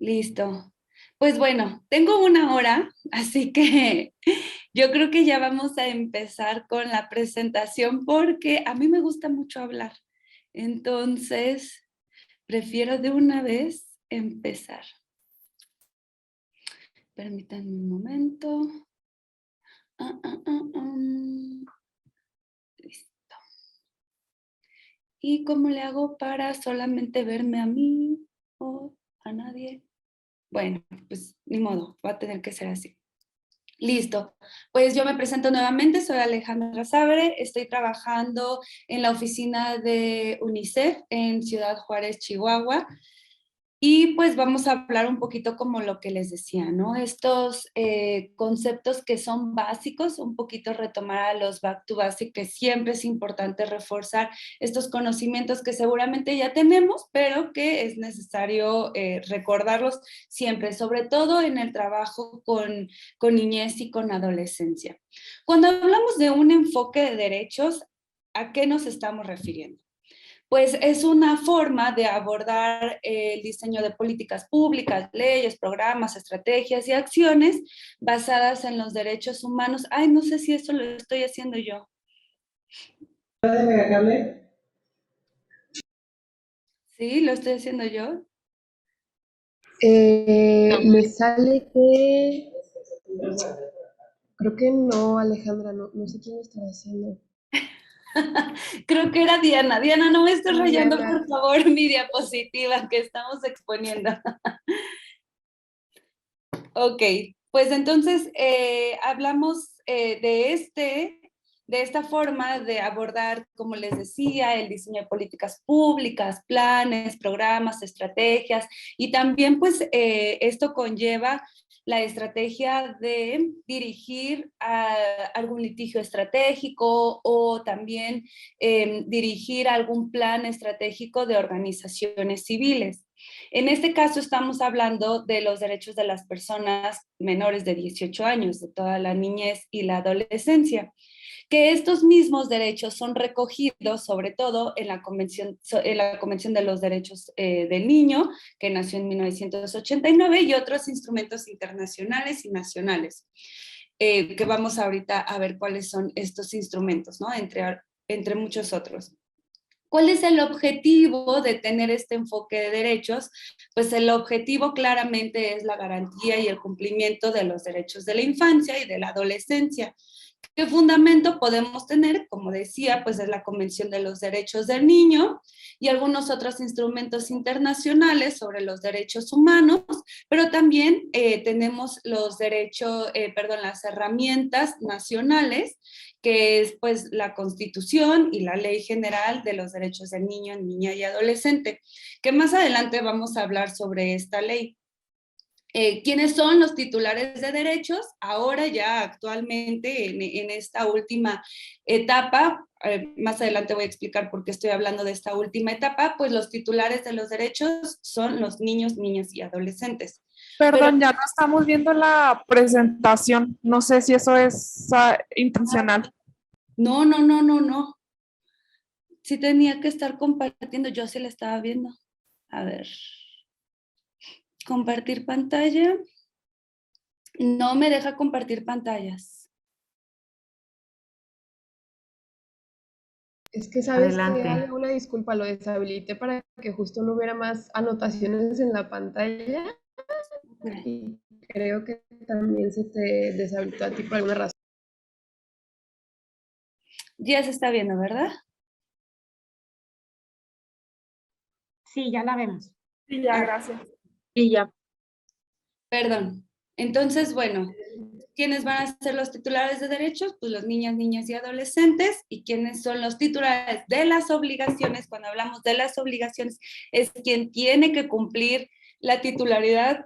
Listo. Pues bueno, tengo una hora, así que yo creo que ya vamos a empezar con la presentación porque a mí me gusta mucho hablar. Entonces, prefiero de una vez empezar. Permítanme un momento. Ah, ah, ah, Listo. ¿Y cómo le hago para solamente verme a mí o a nadie? Bueno, pues ni modo, va a tener que ser así. Listo, pues yo me presento nuevamente, soy Alejandra Sabre, estoy trabajando en la oficina de UNICEF en Ciudad Juárez, Chihuahua. Y pues vamos a hablar un poquito como lo que les decía, ¿no? Estos conceptos que son básicos, un poquito retomar a los back to basic, que siempre es importante reforzar estos conocimientos que seguramente ya tenemos, pero que es necesario recordarlos siempre, sobre todo en el trabajo con niñez y con adolescencia. Cuando hablamos de un enfoque de derechos, ¿a qué nos estamos refiriendo? Pues es una forma de abordar el diseño de políticas públicas, leyes, programas, estrategias y acciones basadas en los derechos humanos. Ay, no sé si eso lo estoy haciendo yo. Sí, lo estoy haciendo yo. Me sale que... Creo que no, Alejandra, no sé quién lo está haciendo. Creo que era Diana. Diana, no me estés rayando, Diana. por favor, mi diapositiva que estamos exponiendo. Ok, pues entonces hablamos de esta forma de abordar, como les decía, el diseño de políticas públicas, planes, programas, estrategias, y también pues esto conlleva la estrategia de dirigir a algún litigio estratégico o también dirigir algún plan estratégico de organizaciones civiles. En este caso estamos hablando de los derechos de las personas menores de 18 años, de toda la niñez y la adolescencia, que estos mismos derechos son recogidos sobre todo en la Convención de los Derechos del Niño, que nació en 1989, y otros instrumentos internacionales y nacionales, que vamos ahorita a ver cuáles son estos instrumentos, ¿no? Entre muchos otros. ¿Cuál es el objetivo de tener este enfoque de derechos? Pues el objetivo claramente es la garantía y el cumplimiento de los derechos de la infancia y de la adolescencia. ¿Qué fundamento podemos tener? Como decía, pues es la Convención de los Derechos del Niño y algunos otros instrumentos internacionales sobre los derechos humanos, pero también tenemos las herramientas nacionales, que es pues la Constitución y la Ley General de los Derechos del Niño, Niña y Adolescente, que más adelante vamos a hablar sobre esta ley. ¿Quiénes son los titulares de derechos? Ahora ya actualmente en esta última etapa, más adelante voy a explicar por qué estoy hablando de esta última etapa, pues los titulares de los derechos son los niños, niñas y adolescentes. Pero Perdón, ya no estamos viendo la presentación. No sé si eso es intencional. no. Sí tenía que estar compartiendo, yo sí la estaba viendo. A ver, compartir pantalla. No me deja compartir pantallas. Es que sabes que Adelante. una disculpa, lo deshabilité para que justo no hubiera más anotaciones en la pantalla y creo que también se te deshabilitó a ti por alguna razón. Ya se está viendo, ¿verdad? Sí, ya la vemos. Sí, ya, gracias. Y ya. Perdón. Entonces, bueno, ¿quiénes van a ser los titulares de derechos? Pues los niñas, niñas y adolescentes. ¿Y quiénes son los titulares de las obligaciones? Cuando hablamos de las obligaciones, es quien tiene que cumplir la titularidad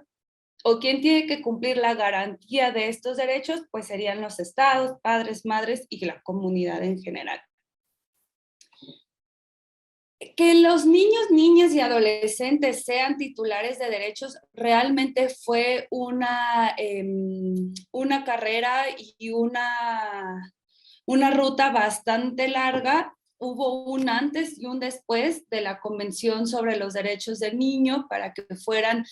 o quien tiene que cumplir la garantía de estos derechos, pues serían los estados, padres, madres y la comunidad en general. Que los niños, niñas y adolescentes sean titulares de derechos realmente fue una carrera y una ruta bastante larga. Hubo un antes y un después de la Convención sobre los Derechos del Niño para que fueran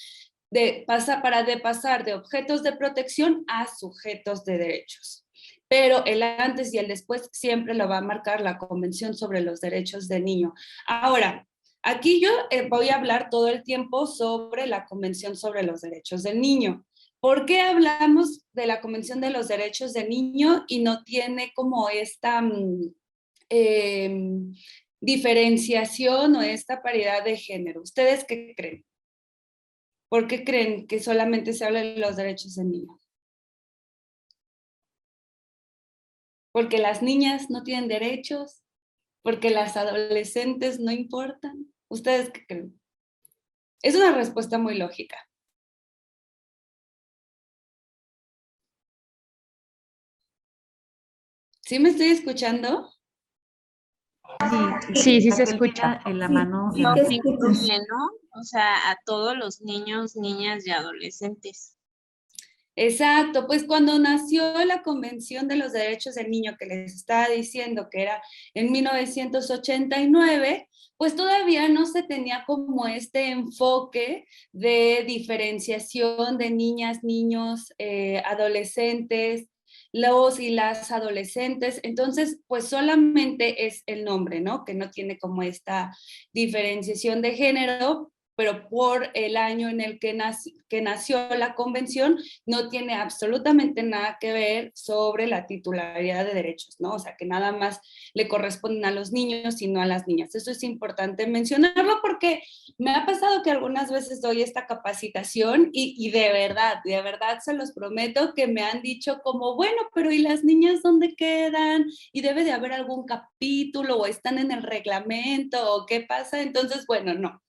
pasar de objetos de protección a sujetos de derechos. Pero el antes y el después siempre lo va a marcar la Convención sobre los Derechos del Niño. Ahora, aquí yo voy a hablar todo el tiempo sobre la Convención sobre los Derechos del Niño. ¿Por qué hablamos de la Convención de los Derechos del Niño y no tiene como esta diferenciación o esta paridad de género? ¿Ustedes qué creen? ¿Por qué creen que solamente se habla de los derechos del niño? ¿Porque las niñas no tienen derechos? ¿Porque las adolescentes no importan? ¿Ustedes qué creen? Es una respuesta muy lógica. ¿Sí me estoy escuchando? Sí, se escucha. En la mano. Sí, no, que incluye, ¿no? O sea, a todos los niños, niñas y adolescentes. Exacto, pues cuando nació la Convención de los Derechos del Niño, que les estaba diciendo que era en 1989, pues todavía no se tenía como este enfoque de diferenciación de niñas, niños, adolescentes, los y las adolescentes. Entonces, pues solamente es el nombre, ¿no? Que no tiene como esta diferenciación de género, pero por el año en el que nació la convención, no tiene absolutamente nada que ver sobre la titularidad de derechos, ¿no? O sea, que nada más le corresponden a los niños y no a las niñas. Eso es importante mencionarlo porque me ha pasado que algunas veces doy esta capacitación y de verdad se los prometo que me han dicho como, bueno, pero ¿y las niñas dónde quedan? Y debe de haber algún capítulo o están en el reglamento o qué pasa. Entonces, bueno, no.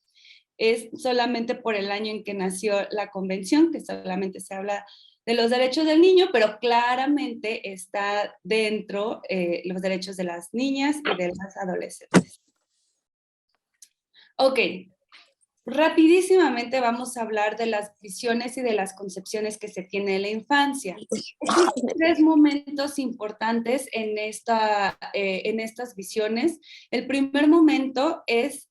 Es solamente por el año en que nació la convención, que solamente se habla de los derechos del niño, pero claramente está dentro los derechos de las niñas y de las adolescentes. Ok, rapidísimamente vamos a hablar de las visiones y de las concepciones que se tiene de la infancia. Existen tres momentos importantes en estas visiones. El primer momento es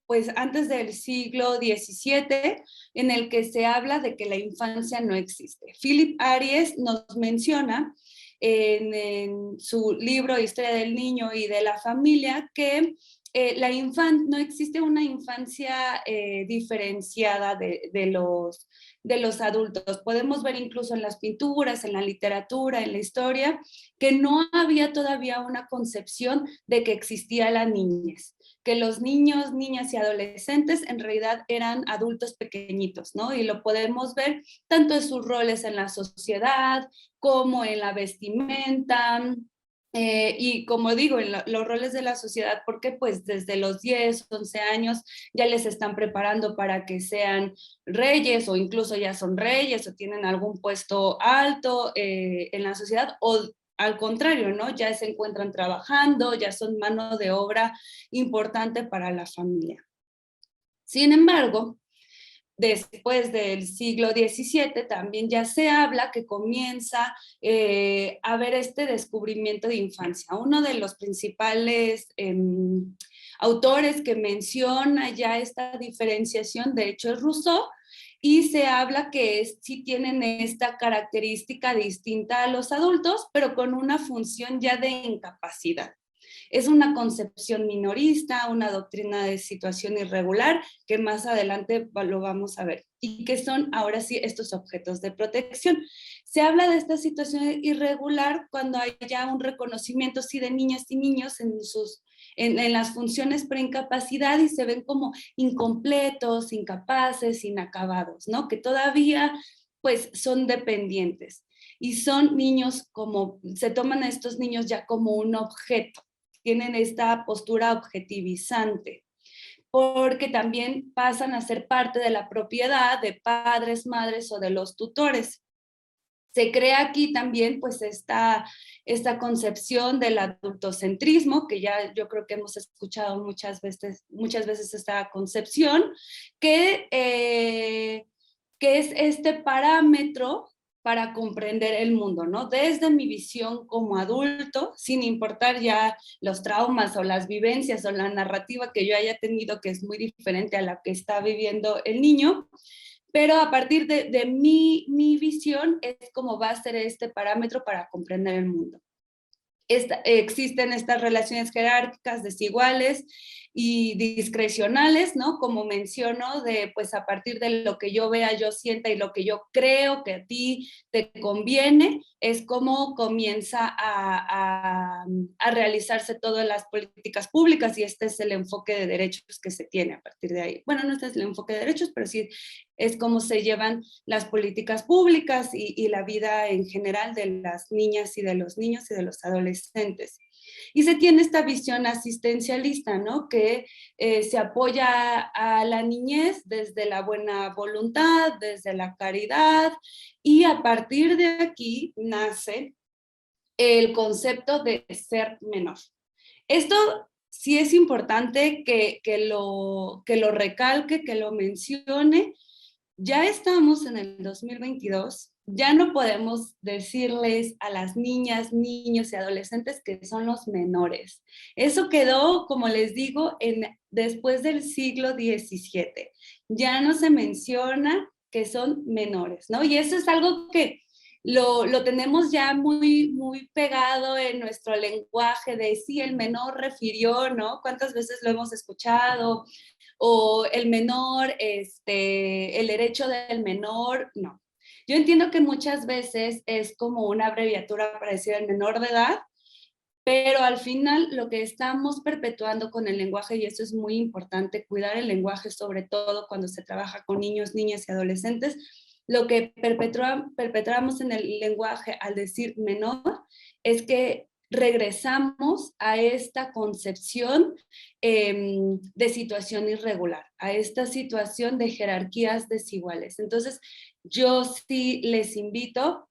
pues antes del siglo XVII, en el que se habla de que la infancia no existe. Philip Aries nos menciona en su libro Historia del Niño y de la Familia que no existe una infancia diferenciada de los adultos. Podemos ver incluso en las pinturas, en la literatura, en la historia, que no había todavía una concepción de que existía la niñez, que los niños, niñas y adolescentes en realidad eran adultos pequeñitos, ¿no? Y lo podemos ver tanto en sus roles en la sociedad como en la vestimenta, y como digo, en los roles de la sociedad, porque pues desde los 10, 11 años ya les están preparando para que sean reyes o incluso ya son reyes o tienen algún puesto alto en la sociedad, o al contrario, ¿no? Ya se encuentran trabajando, ya son mano de obra importante para la familia. Sin embargo, después del siglo XVII también ya se habla que comienza a haber este descubrimiento de infancia. Uno de los principales autores que menciona ya esta diferenciación, de hecho, es Rousseau, y se habla que sí tienen esta característica distinta a los adultos, pero con una función ya de incapacidad. Es una concepción minorista, una doctrina de situación irregular, que más adelante lo vamos a ver, y que son ahora sí estos objetos de protección. Se habla de esta situación irregular cuando hay ya un reconocimiento sí de niñas y niños en las funciones por incapacidad y se ven como incompletos, incapaces, inacabados, ¿no? Que todavía pues son dependientes y son niños como, se toman a estos niños ya como un objeto, tienen esta postura objetivizante, porque también pasan a ser parte de la propiedad de padres, madres o de los tutores. Se crea aquí también pues esta concepción del adultocentrismo, que ya yo creo que hemos escuchado muchas veces esta concepción, que es este parámetro para comprender el mundo, ¿no? Desde mi visión como adulto, sin importar ya los traumas o las vivencias o la narrativa que yo haya tenido, que es muy diferente a la que está viviendo el niño, pero a partir de mi visión es como va a ser este parámetro para comprender el mundo. Existen estas relaciones jerárquicas desiguales y discrecionales, ¿no? Como menciono, de pues a partir de lo que yo vea, yo sienta y lo que yo creo que a ti te conviene, es como comienza a realizarse todas las políticas públicas y este es el enfoque de derechos que se tiene a partir de ahí. Bueno, no este es el enfoque de derechos, pero sí es como se llevan las políticas públicas y la vida en general de las niñas y de los niños y de los adolescentes. Y se tiene esta visión asistencialista, ¿no? Que se apoya a la niñez desde la buena voluntad, desde la caridad, y a partir de aquí nace el concepto de ser menor. Esto sí es importante que lo recalque, que lo mencione. Ya estamos en el 2022, ya no podemos decirles a las niñas, niños y adolescentes que son los menores. Eso quedó, como les digo, después del siglo XVII. Ya no se menciona que son menores, ¿no? Y eso es algo que lo tenemos ya muy, muy pegado en nuestro lenguaje de sí, el menor refirió, ¿no? ¿Cuántas veces lo hemos escuchado? O el menor, el derecho del menor, no. Yo entiendo que muchas veces es como una abreviatura para decir el menor de edad, pero al final lo que estamos perpetuando con el lenguaje, y eso es muy importante, cuidar el lenguaje, sobre todo cuando se trabaja con niños, niñas y adolescentes, lo que perpetuamos en el lenguaje al decir menor es que regresamos a esta concepción de situación irregular, a esta situación de jerarquías desiguales. Entonces, yo sí les invito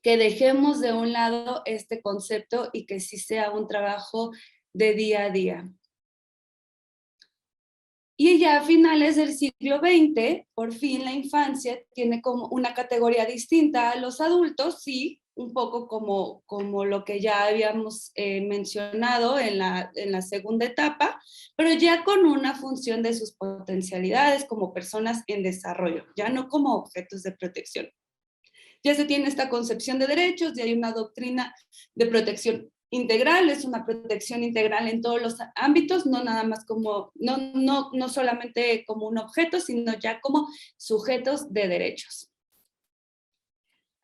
que dejemos de un lado este concepto y que sí sea un trabajo de día a día. Y ya a finales del siglo XX, por fin la infancia tiene como una categoría distinta a los adultos, sí, un poco como lo que ya habíamos mencionado en la segunda etapa, pero ya con una función de sus potencialidades como personas en desarrollo, ya no como objetos de protección. Ya se tiene esta concepción de derechos, ya hay una doctrina de protección integral, es una protección integral en todos los ámbitos, no nada más como, no solamente como un objeto, sino ya como sujetos de derechos.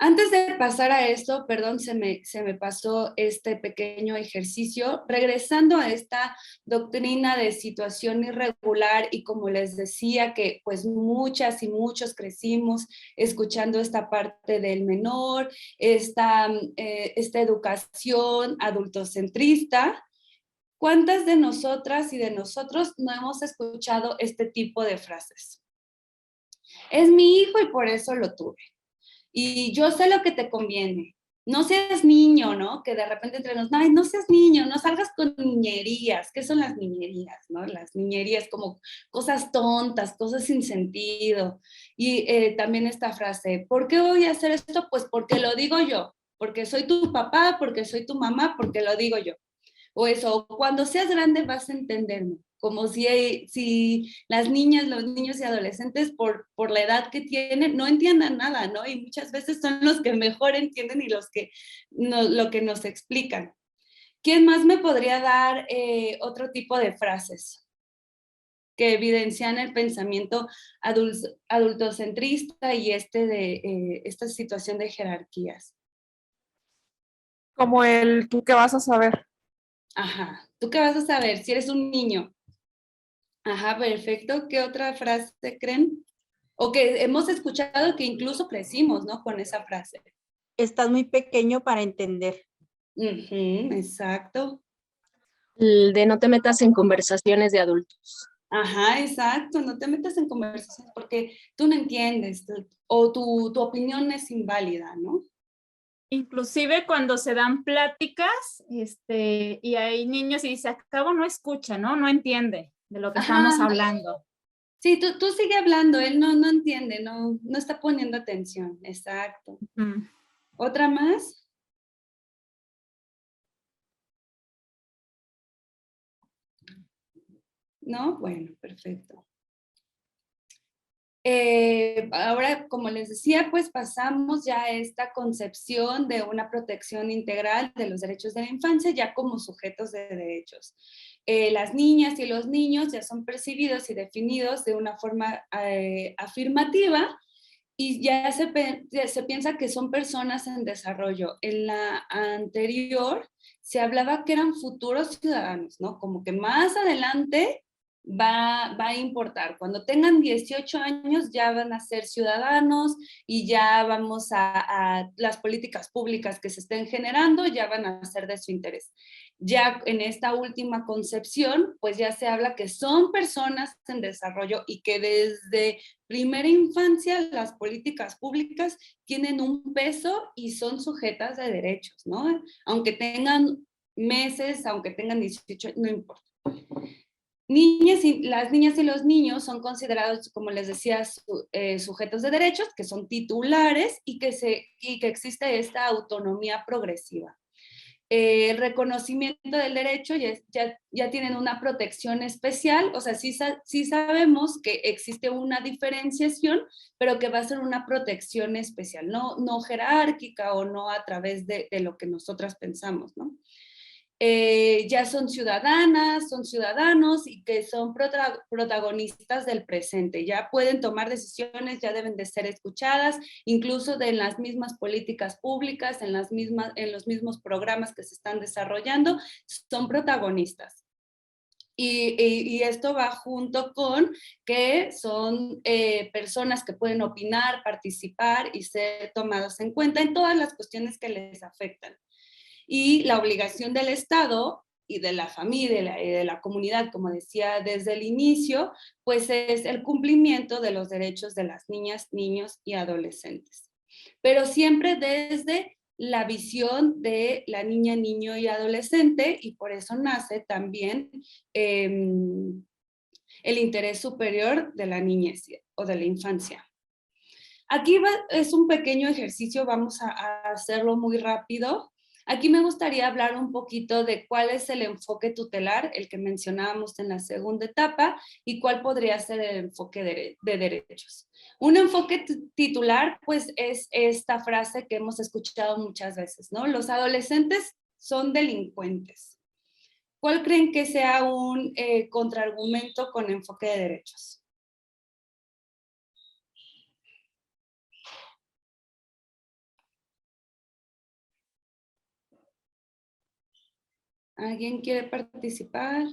Antes de pasar a esto, perdón, se me pasó este pequeño ejercicio, regresando a esta doctrina de situación irregular y como les decía que pues muchas y muchos crecimos escuchando esta parte del menor, esta educación adultocentrista. ¿Cuántas de nosotras y de nosotros no hemos escuchado este tipo de frases? Es mi hijo y por eso lo tuve. Y yo sé lo que te conviene. No seas niño, ¿no? Que de repente entre nos, ay, no seas niño, no salgas con niñerías. ¿Qué son las niñerías, no? Las niñerías como cosas tontas, cosas sin sentido. Y también esta frase, ¿por qué voy a hacer esto? Pues porque lo digo yo, porque soy tu papá, porque soy tu mamá, porque lo digo yo. O eso, cuando seas grande vas a entenderme, como si las niñas, los niños y adolescentes por la edad que tienen no entiendan nada, ¿no? Y muchas veces son los que mejor entienden y los que lo que nos explican. ¿Quién más me podría dar otro tipo de frases que evidencian el pensamiento adultocentrista y esta situación de jerarquías? Como el tú qué vas a saber. Ajá, ¿tú qué vas a saber si eres un niño? Ajá, perfecto. ¿Qué otra frase creen? O que hemos escuchado que incluso crecimos, ¿no? Con esa frase. Estás muy pequeño para entender. Ujú, exacto. El de no te metas en conversaciones de adultos. Ajá, exacto. No te metas en conversaciones porque tú no entiendes o tu opinión es inválida, ¿no? Inclusive cuando se dan pláticas, y hay niños y dice, acabo no escucha, ¿no? No entiende de lo que Ajá. estamos hablando. Sí, tú sigue hablando, él no entiende, no está poniendo atención. Exacto. ¿Otra más? ¿No? Bueno, perfecto. Ahora, como les decía, pues pasamos ya a esta concepción de una protección integral de los derechos de la infancia ya como sujetos de derechos. Las niñas y los niños ya son percibidos y definidos de una forma afirmativa y ya se piensa que son personas en desarrollo. En la anterior se hablaba que eran futuros ciudadanos, ¿no? Como que más adelante va a importar. Cuando tengan 18 años ya van a ser ciudadanos y ya vamos a las políticas públicas que se estén generando ya van a ser de su interés. Ya en esta última concepción, pues ya se habla que son personas en desarrollo y que desde primera infancia las políticas públicas tienen un peso y son sujetas de derechos, ¿no? Aunque tengan meses, aunque tengan 18, no importa. Las niñas y los niños son considerados, como les decía, sujetos de derechos, que son titulares y que existe esta autonomía progresiva. El reconocimiento del derecho ya tienen una protección especial, o sea, sí sabemos que existe una diferenciación, pero que va a ser una protección especial, no jerárquica o no a través de lo que nosotras pensamos, ¿no? Ya son ciudadanas, son ciudadanos y que son protagonistas del presente, ya pueden tomar decisiones, ya deben de ser escuchadas, incluso de las mismas políticas públicas, en los mismos programas que se están desarrollando, son protagonistas. Y esto va junto con que son personas que pueden opinar, participar y ser tomadas en cuenta en todas las cuestiones que les afectan. Y la obligación del Estado y de la familia y de la comunidad, como decía desde el inicio, pues es el cumplimiento de los derechos de las niñas, niños y adolescentes. Pero siempre desde la visión de la niña, niño y adolescente, y por eso nace también el interés superior de la niñez o de la infancia. Aquí es un pequeño ejercicio, vamos a hacerlo muy rápido. Aquí me gustaría hablar un poquito de cuál es el enfoque tutelar, el que mencionábamos en la segunda etapa, y cuál podría ser el enfoque de derechos. Un enfoque titular, pues, es esta frase que hemos escuchado muchas veces, ¿no? Los adolescentes son delincuentes. ¿Cuál creen que sea un contraargumento con enfoque de derechos? ¿Alguien quiere participar?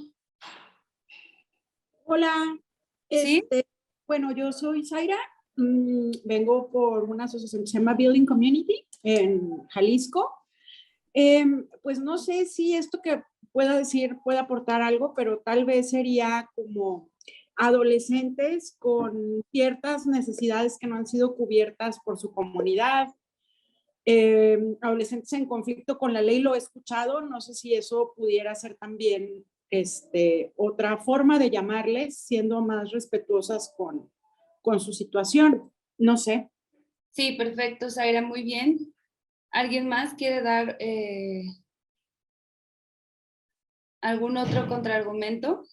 Hola, ¿Sí? bueno, yo soy Zaira, vengo por una asociación que se llama Building Community en Jalisco. Pues no sé si esto que pueda decir puede aportar algo, pero tal vez sería como adolescentes con ciertas necesidades que no han sido cubiertas por su comunidad, adolescentes en conflicto con la ley, lo he escuchado, no sé si eso pudiera ser también otra forma de llamarles, siendo más respetuosas con su situación, no sé. Sí, perfecto, Zaira, muy bien. ¿Alguien más quiere dar algún otro contraargumento?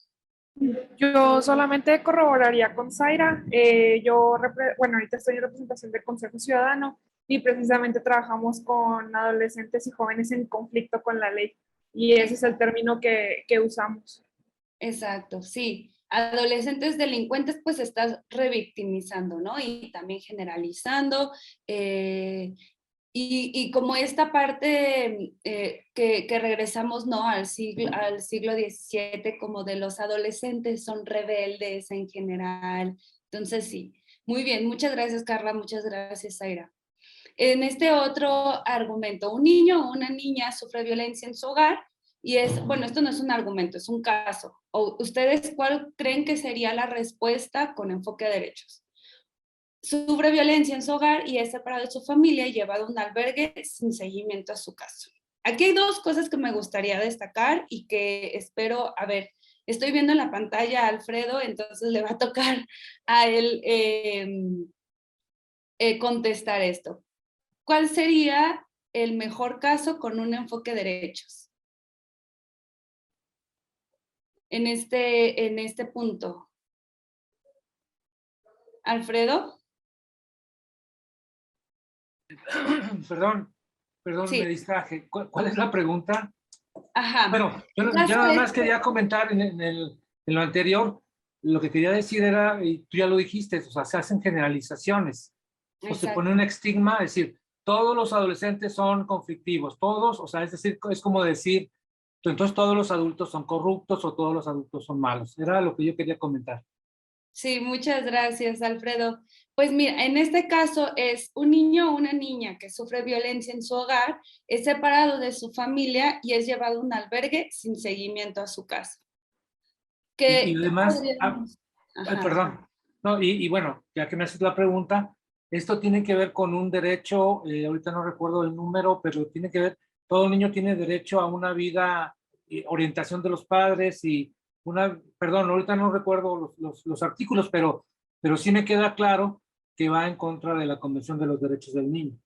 Yo solamente corroboraría con Zaira. Bueno, ahorita estoy en representación del Consejo Ciudadano y precisamente trabajamos con adolescentes y jóvenes en conflicto con la ley. Y ese es el término que usamos. Exacto, sí. Adolescentes delincuentes, pues estás revictimizando, ¿no? Y también generalizando. Y como esta parte que regresamos, ¿no? Al siglo XVII, como de los adolescentes son rebeldes en general. Entonces, sí. Muy bien, muchas gracias, Carla, muchas gracias, Zaira. En este otro argumento, un niño o una niña sufre violencia en su hogar y bueno, esto no es un argumento, es un caso. ¿O ustedes cuál creen que sería la respuesta con enfoque de derechos? Sufre violencia en su hogar y es separado de su familia y llevado a un albergue sin seguimiento a su caso. Aquí hay dos cosas que me gustaría destacar y que espero, a ver, estoy viendo en la pantalla a Alfredo, entonces le va a tocar a él contestar esto. ¿Cuál sería el mejor caso con un enfoque de derechos? En este punto. Alfredo. Perdón, Sí. me distraje. ¿Cuál es la pregunta? Ajá. Bueno, yo Caso nada más es- quería comentar en lo anterior, lo que quería decir era, y tú ya lo dijiste, o sea, se hacen generalizaciones, o se pone Exacto. un estigma, es decir, todos los adolescentes son conflictivos, todos, o sea, es decir, es como decir, entonces todos los adultos son corruptos o todos los adultos son malos. Era lo que yo quería comentar. Sí, muchas gracias, Alfredo. Pues mira, en este caso es un niño o una niña que sufre violencia en su hogar, es separado de su familia y es llevado a un albergue sin seguimiento a su casa. Y ¿Qué además, podríamos? Ajá. perdón, no, y bueno, ya que me haces la pregunta, esto tiene que ver con un derecho, ahorita no recuerdo el número, pero tiene que ver, todo niño tiene derecho a una vida, orientación de los padres y perdón, ahorita no recuerdo los artículos, pero sí me queda claro que va en contra de la Convención de los Derechos del Niño.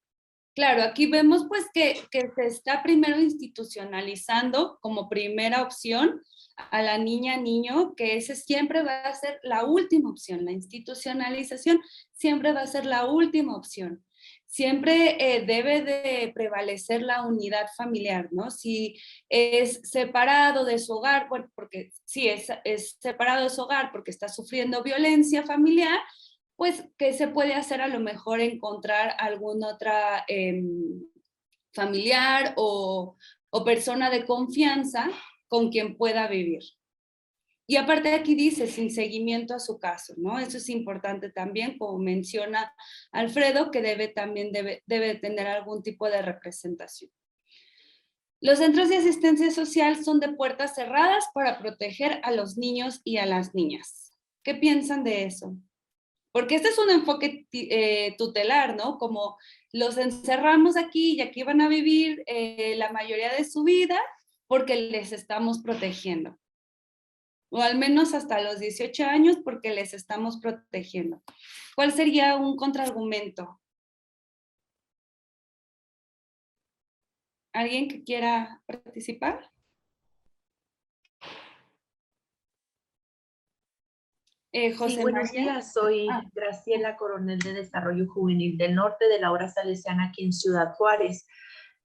Claro, aquí vemos pues que se está primero institucionalizando como primera opción a la niña, niño, que ese siempre va a ser la última opción. La institucionalización siempre va a ser la última opción. Siempre debe de prevalecer la unidad familiar, ¿no? Si es separado de su hogar, bueno, porque si es separado de su hogar porque está sufriendo violencia familiar, pues, ¿qué se puede hacer? A lo mejor encontrar alguna otra familiar o persona de confianza con quien pueda vivir. Y aparte aquí dice, sin seguimiento a su caso, ¿no? Eso es importante también, como menciona Alfredo, que debe tener algún tipo de representación. Los centros de asistencia social son de puertas cerradas para proteger a los niños y a las niñas. ¿Qué piensan de eso? Porque este es un enfoque tutelar, ¿no? Como los encerramos aquí y aquí van a vivir la mayoría de su vida porque les estamos protegiendo. O al menos hasta los 18 años porque les estamos protegiendo. ¿Cuál sería un contraargumento? ¿Alguien que quiera participar? José Sí, buenos María. días. Soy Graciela Coronel de Desarrollo Juvenil del Norte de la Obra Salesiana aquí en Ciudad Juárez.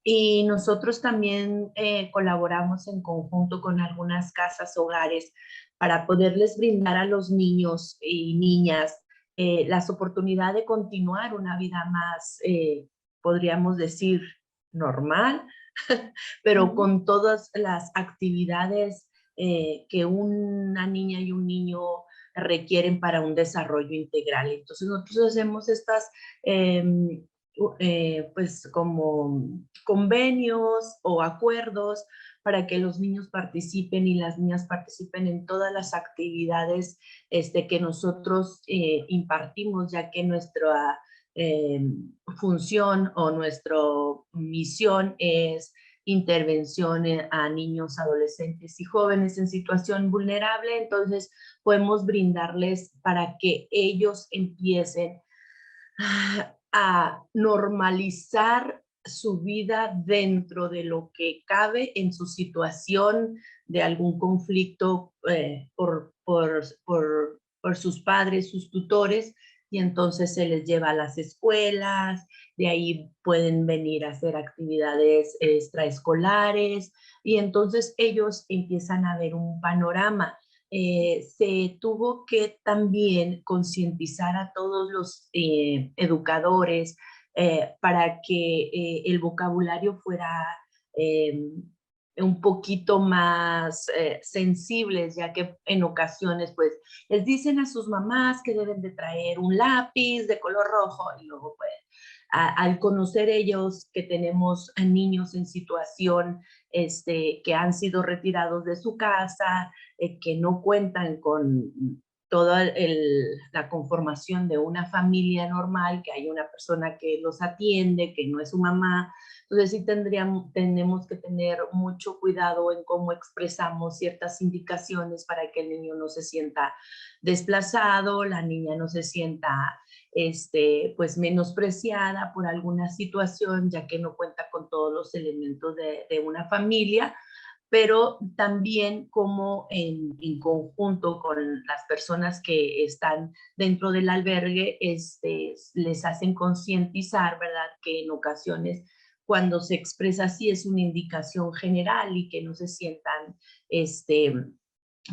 Y nosotros también colaboramos en conjunto con algunas casas hogares para poderles brindar a los niños y niñas las oportunidades de continuar una vida más, podríamos decir, normal, pero con todas las actividades que una niña y un niño requieren para un desarrollo integral. Entonces nosotros hacemos estas pues como convenios o acuerdos para que los niños participen y las niñas participen en todas las actividades que nosotros impartimos, ya que nuestra función o nuestra misión es intervención a niños, adolescentes y jóvenes en situación vulnerable. Entonces podemos brindarles para que ellos empiecen a normalizar su vida dentro de lo que cabe en su situación de algún conflicto por sus padres, sus tutores, y entonces se les lleva a las escuelas, de ahí pueden venir a hacer actividades extraescolares, y entonces ellos empiezan a ver un panorama. Se tuvo que también concientizar a todos los educadores para que el vocabulario fuera un poquito más sensibles, ya que en ocasiones pues les dicen a sus mamás que deben de traer un lápiz de color rojo y luego pues al conocer ellos que tenemos niños en situación que han sido retirados de su casa, que no cuentan con toda la conformación de una familia normal, que hay una persona que los atiende, que no es su mamá. Entonces sí tenemos que tener mucho cuidado en cómo expresamos ciertas indicaciones para que el niño no se sienta desplazado, la niña no se sienta pues menospreciada por alguna situación, ya que no cuenta con todos los elementos de una familia. pero también como en conjunto con las personas que están dentro del albergue, les hacen concientizar, ¿verdad? Que en ocasiones cuando se expresa así es una indicación general y que no se sientan,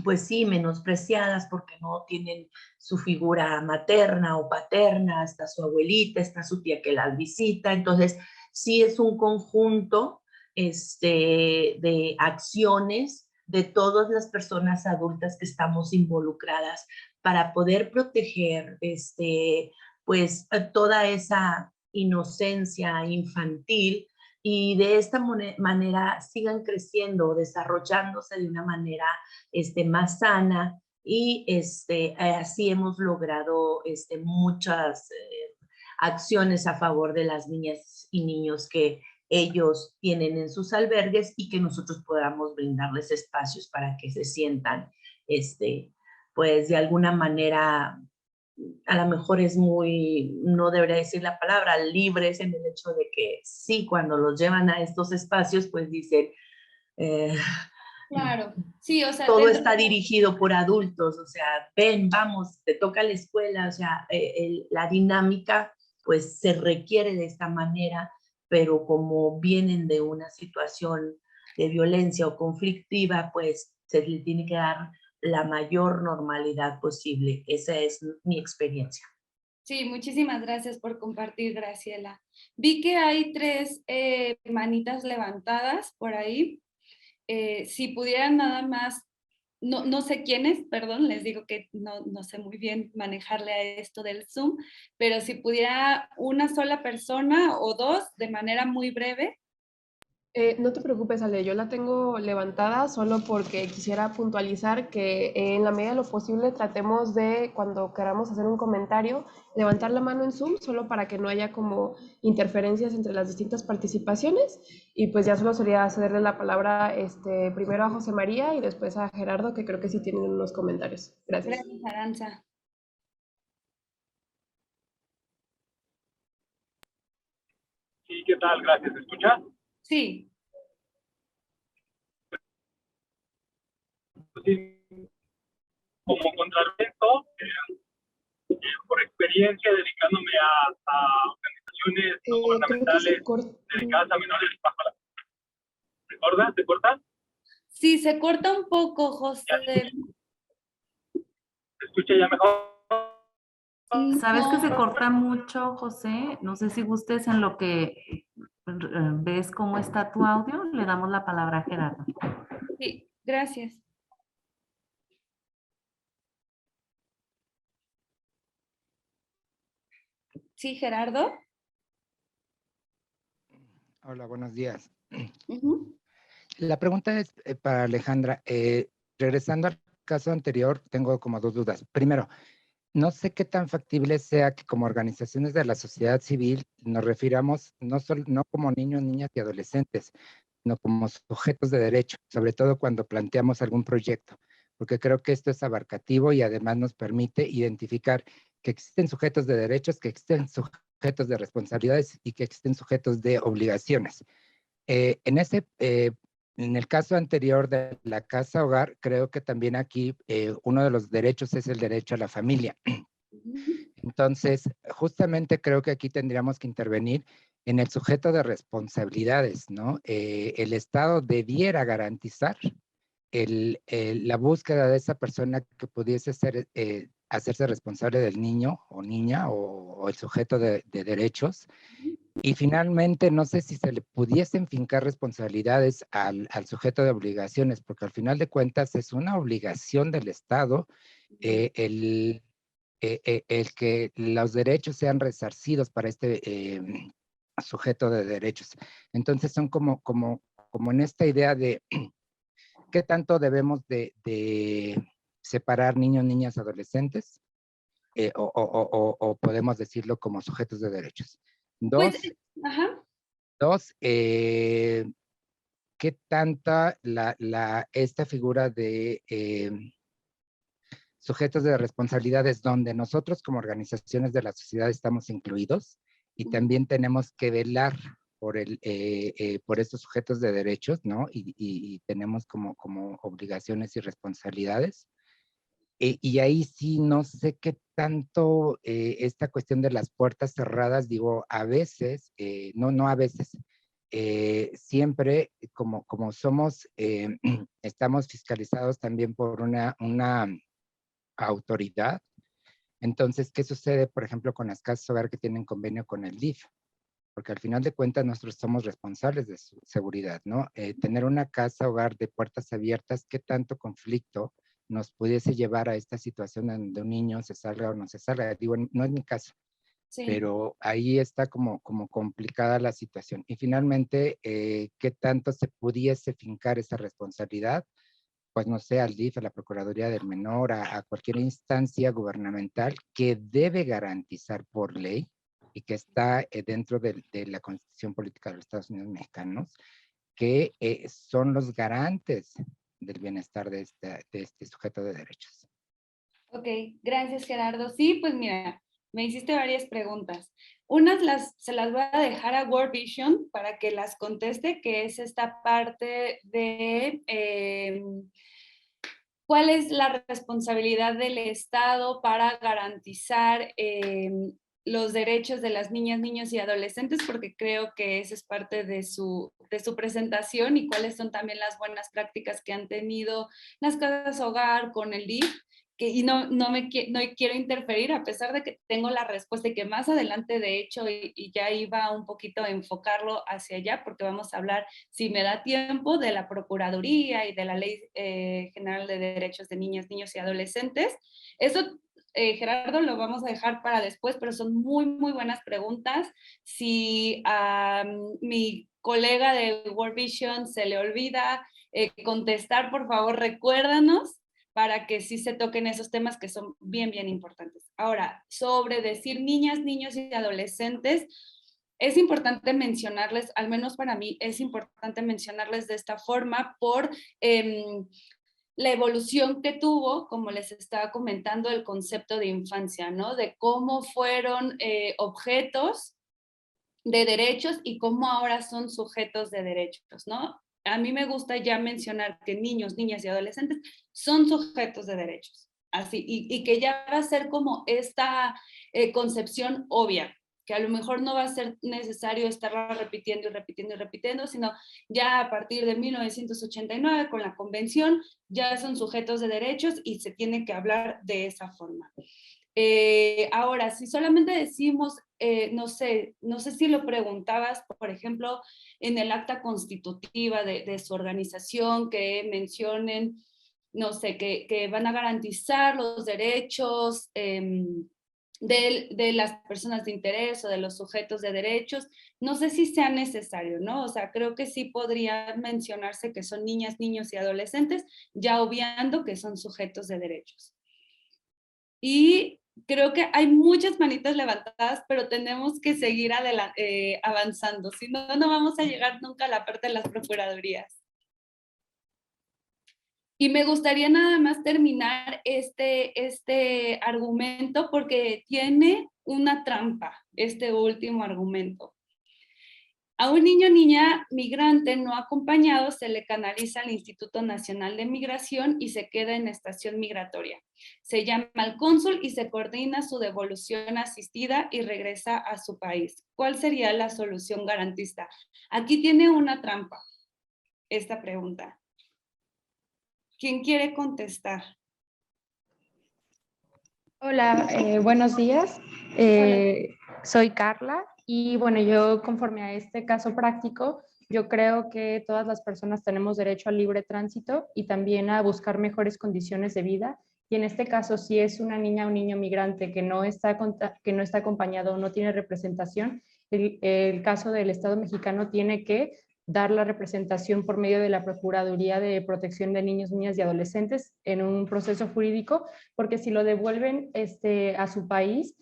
pues sí, menospreciadas porque no tienen su figura materna o paterna, está su abuelita, está su tía que las visita. Entonces, sí es un conjunto de acciones de todas las personas adultas que estamos involucradas para poder proteger pues toda esa inocencia infantil y de esta manera sigan creciendo, desarrollándose de una manera más sana y así hemos logrado muchas acciones a favor de las niñas y niños que ellos tienen en sus albergues y que nosotros podamos brindarles espacios para que se sientan, pues de alguna manera, a lo mejor es muy, no debería decir la palabra, libres en el hecho de que sí, cuando los llevan a estos espacios, pues dicen, Claro, sí, o sea, todo está dirigido por adultos, o sea, ven, vamos, te toca la escuela, o sea, la dinámica pues se requiere de esta manera, pero como vienen de una situación de violencia o conflictiva, pues se le tiene que dar la mayor normalidad posible. Esa es mi experiencia. Sí, muchísimas gracias por compartir, Graciela. Vi que hay 3 manitas levantadas por ahí. Si pudieran nada más, no sé quiénes, perdón, les digo que no sé muy bien manejarle a esto del Zoom, pero si pudiera una sola persona o 2 de manera muy breve. No te preocupes, Ale, yo la tengo levantada solo porque quisiera puntualizar que en la medida de lo posible tratemos de, cuando queramos hacer un comentario, levantar la mano en Zoom, solo para que no haya como interferencias entre las distintas participaciones. Y pues ya solo sería cederle la palabra primero a José María y después a Gerardo, que creo que sí tienen unos comentarios. Gracias. Gracias, Aranza. Sí, ¿qué tal? Gracias. ¿Me escuchas? Sí. Sí. Como contrarresto, por experiencia dedicándome a organizaciones no gubernamentales dedicadas a menores bajo la... ¿Recuerdas? ¿Se corta? Sí, se corta un poco, José. ¿Se escucha ya mejor? Sabes que se corta mucho, José. No sé si gustes en lo que ves cómo está tu audio. Le damos la palabra a Gerardo. Sí, gracias. Sí, Gerardo. Hola, buenos días. La pregunta es para Alejandra. Regresando al caso anterior, tengo como 2 dudas. Primero, no sé qué tan factible sea que como organizaciones de la sociedad civil nos refiramos no como niños, niñas y adolescentes, sino como sujetos de derecho, sobre todo cuando planteamos algún proyecto, porque creo que esto es abarcativo y además nos permite identificar que existen sujetos de derechos, que existen sujetos de responsabilidades y que existen sujetos de obligaciones. En el caso anterior de la casa hogar, creo que también aquí uno de los derechos es el derecho a la familia. Entonces, justamente creo que aquí tendríamos que intervenir en el sujeto de responsabilidades, ¿no? El Estado debiera garantizar la búsqueda de esa persona que pudiese hacerse responsable del niño o niña o el sujeto de derechos. Y finalmente, no sé si se le pudiesen fincar responsabilidades al sujeto de obligaciones, porque al final de cuentas es una obligación del Estado el que los derechos sean resarcidos para este sujeto de derechos. Entonces son como en esta idea de qué tanto debemos de separar niños, niñas, adolescentes, o podemos decirlo como sujetos de derechos. Dos, ¿qué tanta esta figura de sujetos de responsabilidades donde nosotros como organizaciones de la sociedad estamos incluidos y también tenemos que velar por estos sujetos de derechos, ¿no? Y tenemos como obligaciones y responsabilidades. Y ahí sí no sé qué tanto esta cuestión de las puertas cerradas, digo, a veces, no a veces, siempre como somos, estamos fiscalizados también por una autoridad. Entonces, ¿qué sucede, por ejemplo, con las casas hogar que tienen convenio con el DIF? Porque al final de cuentas nosotros somos responsables de su seguridad, ¿no? Tener una casa hogar de puertas abiertas, ¿qué tanto conflicto nos pudiese llevar a esta situación donde un niño se salga o no se salga? Digo, no es mi caso, sí, pero ahí está como complicada la situación. Y finalmente, ¿qué tanto se pudiese fincar esa responsabilidad? Pues no sé, al DIF, a la Procuraduría del Menor, a cualquier instancia gubernamental que debe garantizar por ley y que está dentro de la Constitución Política de los Estados Unidos Mexicanos, que son los garantes del bienestar de este sujeto de derechos. Ok, gracias Gerardo. Sí, pues mira, me hiciste varias preguntas. Unas se las voy a dejar a World Vision para que las conteste, que es esta parte de cuál es la responsabilidad del Estado para garantizar los derechos de las niñas, niños y adolescentes, porque creo que esa es parte de su presentación, y cuáles son también las buenas prácticas que han tenido las casas hogar con el DIF. Y no quiero interferir, a pesar de que tengo la respuesta y que más adelante, de hecho, y ya iba un poquito a enfocarlo hacia allá, porque vamos a hablar, si me da tiempo, de la Procuraduría y de la Ley General de Derechos de Niñas, Niños y Adolescentes. Eso, Gerardo, lo vamos a dejar para después, pero son muy, muy buenas preguntas. Si a mi colega de World Vision se le olvida contestar, por favor, recuérdanos, para que sí se toquen esos temas que son bien, bien importantes. Ahora, sobre decir niñas, niños y adolescentes, es importante mencionarles, al menos para mí, es importante mencionarles de esta forma por la evolución que tuvo, como les estaba comentando, el concepto de infancia, ¿no? De cómo fueron objetos de derechos y cómo ahora son sujetos de derechos, ¿no? A mí me gusta ya mencionar que niños, niñas y adolescentes son sujetos de derechos, así, y que ya va a ser como esta concepción obvia, que a lo mejor no va a ser necesario estarla repitiendo y repitiendo y repitiendo, sino ya a partir de 1989 con la convención ya son sujetos de derechos y se tiene que hablar de esa forma. Ahora, si solamente decimos, no sé si lo preguntabas, por ejemplo, en el acta constitutiva de su organización, que mencionen, no sé, que van a garantizar los derechos de las personas de interés o de los sujetos de derechos, no sé si sea necesario, ¿no? O sea, creo que sí podría mencionarse que son niñas, niños y adolescentes, ya obviando que son sujetos de derechos. Y creo que hay muchas manitas levantadas, pero tenemos que seguir avanzando, si no, no vamos a llegar nunca a la parte de las procuradurías. Y me gustaría nada más terminar este argumento porque tiene una trampa, este último argumento. A un niño o niña migrante no acompañado se le canaliza al Instituto Nacional de Migración y se queda en estación migratoria. Se llama al cónsul y se coordina su devolución asistida y regresa a su país. ¿Cuál sería la solución garantista? Aquí tiene una trampa, esta pregunta. ¿Quién quiere contestar? Hola, buenos días. Soy Carla y bueno, yo conforme a este caso práctico, yo creo que todas las personas tenemos derecho al libre tránsito y también a buscar mejores condiciones de vida. Y en este caso, si es una niña o un niño migrante que no está acompañado o no tiene representación, el caso del Estado mexicano tiene que dar la representación por medio de la Procuraduría de Protección de Niños, Niñas y Adolescentes en un proceso jurídico, porque si lo devuelven a su país,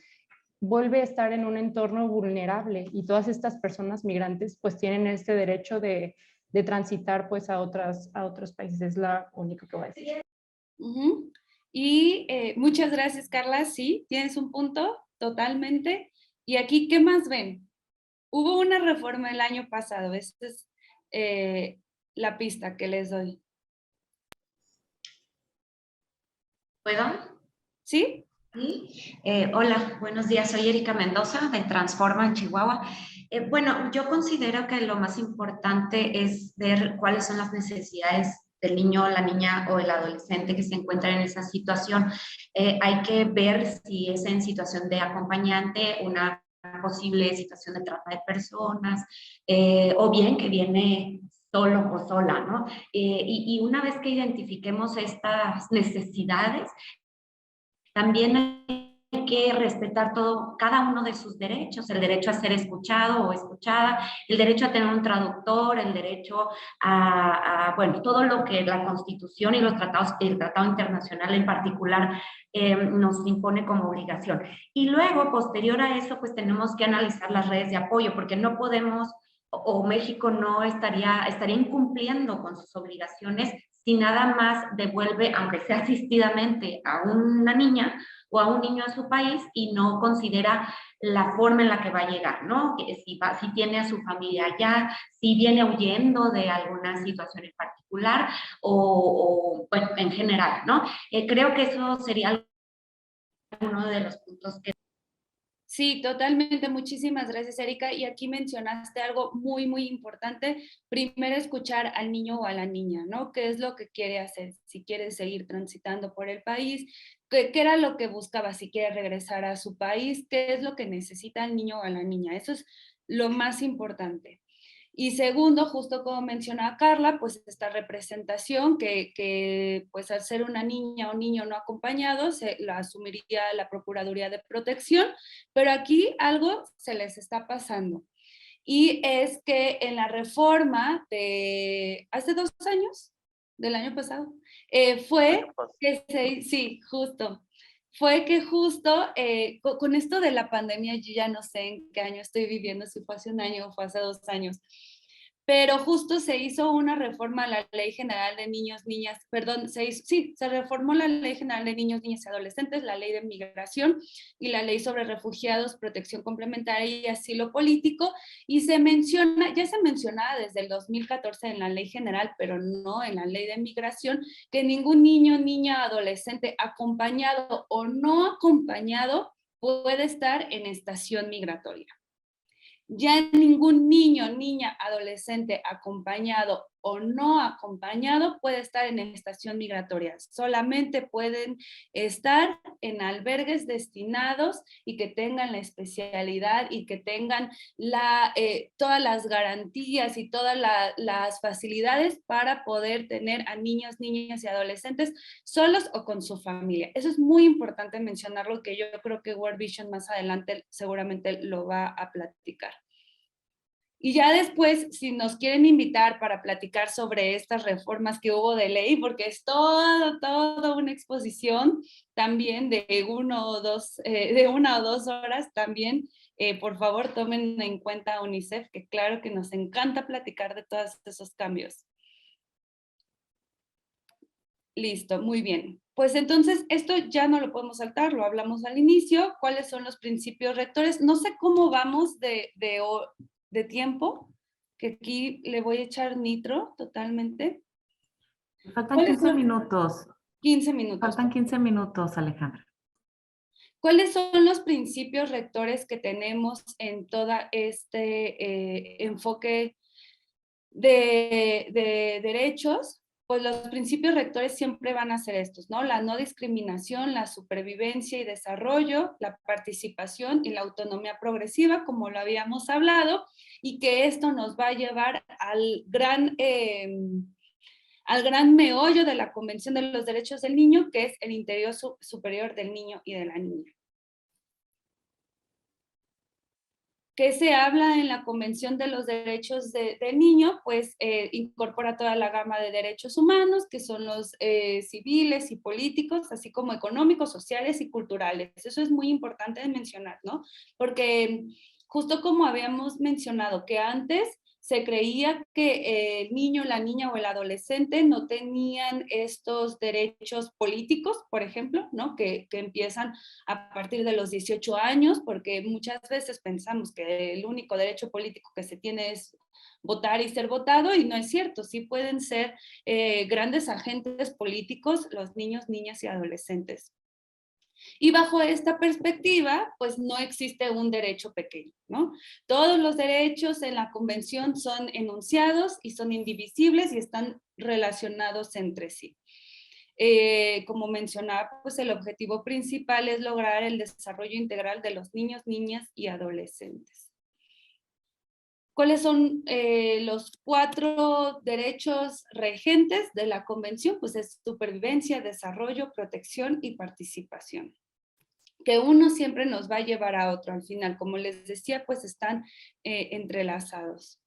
vuelve a estar en un entorno vulnerable y todas estas personas migrantes pues tienen este derecho de transitar pues a otros países. Es la única que voy a decir. Y muchas gracias, Carla. Sí, tienes un punto totalmente. ¿Y aquí qué más ven? Hubo una reforma el año pasado, esta es la pista que les doy. ¿Puedo? ¿Sí? Sí. Hola, buenos días. Soy Erika Mendoza de Transforma en Chihuahua. Bueno, yo considero que lo más importante es ver cuáles son las necesidades del niño, la niña o el adolescente que se encuentra en esa situación. Hay que ver si es en situación de acompañante, una posible situación de trata de personas, o bien que viene solo o sola, ¿no? Y una vez que identifiquemos estas necesidades, también hay que respetar cada uno de sus derechos, el derecho a ser escuchado o escuchada, el derecho a tener un traductor, el derecho bueno, todo lo que la Constitución y los tratados, el Tratado Internacional en particular, nos impone como obligación. Y luego, posterior a eso, pues tenemos que analizar las redes de apoyo, porque no podemos, o México no estaría incumpliendo con sus obligaciones si nada más devuelve, aunque sea asistidamente, a una niña o a un niño a su país y no considera la forma en la que va a llegar, ¿no? Si tiene a su familia allá, si viene huyendo de alguna situación en particular bueno, en general, ¿no? Creo que eso sería uno de los puntos que... Sí, totalmente. Muchísimas gracias, Erika. Y aquí mencionaste algo muy, muy importante. Primero, escuchar al niño o a la niña, ¿no? ¿Qué es lo que quiere hacer? Si quiere seguir transitando por el país, ¿qué era lo que buscaba? Si quiere regresar a su país, ¿qué es lo que necesita el niño o la niña? Eso es lo más importante. Y segundo, justo como mencionaba Carla, pues esta representación que pues al ser una niña o niño no acompañado, la asumiría la Procuraduría de Protección, pero aquí algo se les está pasando. Y es que en la reforma de hace 2 años, del año pasado, fue que fue que justo con esto de la pandemia, yo ya no sé en qué año estoy viviendo, si fue hace 1 año o fue hace 2 años, pero justo se hizo una reforma a la Ley General de Niños, Niñas, perdón, se reformó la Ley General de Niños, Niñas y Adolescentes, la Ley de Migración y la Ley sobre Refugiados, Protección Complementaria y Asilo Político, y ya se mencionaba desde el 2014 en la Ley General, pero no en la Ley de Migración, que ningún niño, niña, adolescente, acompañado o no acompañado, puede estar en estación migratoria. Ya ningún niño, niña, adolescente acompañado o no acompañado puede estar en estación migratoria. Solamente pueden estar en albergues destinados y que tengan la especialidad y que tengan todas las garantías y todas las facilidades para poder tener a niños, niñas y adolescentes solos o con su familia. Eso es muy importante mencionarlo, que yo creo que World Vision más adelante seguramente lo va a platicar. Y ya después, si nos quieren invitar para platicar sobre estas reformas que hubo de ley, porque es toda una exposición también de 1 o 2 horas también, por favor tomen en cuenta a UNICEF, que claro que nos encanta platicar de todos esos cambios. Listo, muy bien. Pues entonces esto ya no lo podemos saltar, lo hablamos al inicio. ¿Cuáles son los principios rectores? No sé cómo vamos de tiempo, que aquí le voy a echar nitro totalmente. Faltan 15 minutos. 15 minutos. Faltan 15 minutos, Alejandra. ¿Cuáles son los principios rectores que tenemos en todo este enfoque de derechos? Pues los principios rectores siempre van a ser estos, ¿no? La no discriminación, la supervivencia y desarrollo, la participación y la autonomía progresiva, como lo habíamos hablado, y que esto nos va a llevar al gran meollo de la Convención de los Derechos del Niño, que es el interés superior del niño y de la niña. ¿Qué se habla en la Convención de los Derechos del Niño? Pues incorpora toda la gama de derechos humanos, que son los civiles y políticos, así como económicos, sociales y culturales. Eso es muy importante de mencionar, ¿no? Porque justo como habíamos mencionado que antes se creía que el niño, la niña o el adolescente no tenían estos derechos políticos, por ejemplo, ¿no? Que empiezan a partir de los 18 años, porque muchas veces pensamos que el único derecho político que se tiene es votar y ser votado, y no es cierto. Sí pueden ser grandes agentes políticos los niños, niñas y adolescentes. Y bajo esta perspectiva, pues no existe un derecho pequeño, ¿no? Todos los derechos en la Convención son enunciados y son indivisibles y están relacionados entre sí. Como mencionaba, pues el objetivo principal es lograr el desarrollo integral de los niños, niñas y adolescentes. ¿Cuáles son los 4 derechos regentes de la Convención? Pues es supervivencia, desarrollo, protección y participación. Que uno siempre nos va a llevar a otro al final. Como les decía, pues están entrelazados.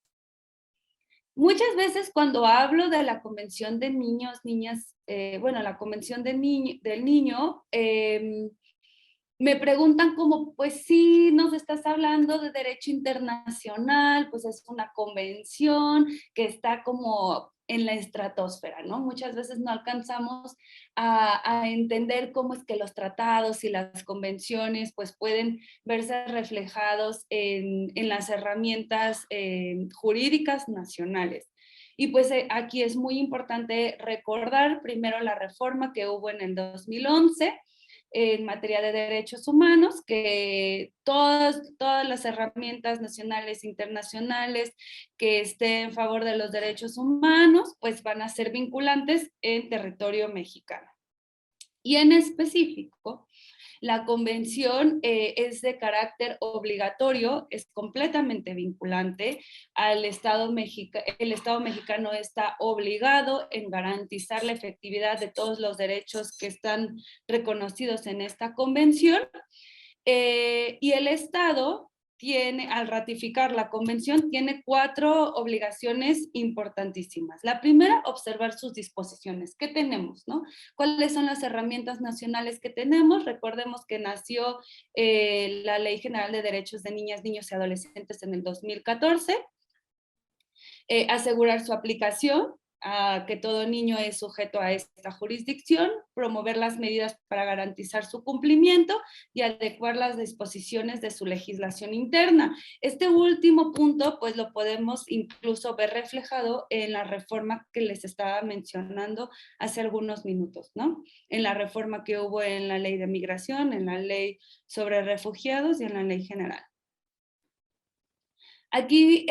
Muchas veces cuando hablo de la Convención de Niños, Niñas, la Convención del Niño, me preguntan como, pues sí, nos estás hablando de derecho internacional, pues es una convención que está como en la estratosfera, ¿no? Muchas veces no alcanzamos a entender cómo es que los tratados y las convenciones pues pueden verse reflejados en las herramientas jurídicas nacionales. Y pues aquí es muy importante recordar primero la reforma que hubo en el 2011, en materia de derechos humanos, que todas las herramientas nacionales e internacionales que estén en favor de los derechos humanos, pues van a ser vinculantes en territorio mexicano. Y en específico, la convención es de carácter obligatorio, es completamente vinculante. El Estado mexicano está obligado en garantizar la efectividad de todos los derechos que están reconocidos en esta convención. Y el Estado tiene, al ratificar la convención, tiene 4 obligaciones importantísimas. La primera, observar sus disposiciones. ¿Qué tenemos, no? ¿Cuáles son las herramientas nacionales que tenemos? Recordemos que nació la Ley General de Derechos de Niñas, Niños y Adolescentes en el 2014. Asegurar su aplicación, a que todo niño es sujeto a esta jurisdicción, promover las medidas para garantizar su cumplimiento y adecuar las disposiciones de su legislación interna. Este último punto, pues lo podemos incluso ver reflejado en la reforma que les estaba mencionando hace algunos minutos, ¿no? En la reforma que hubo en la Ley de Migración, en la Ley sobre Refugiados y en la Ley General. Aquí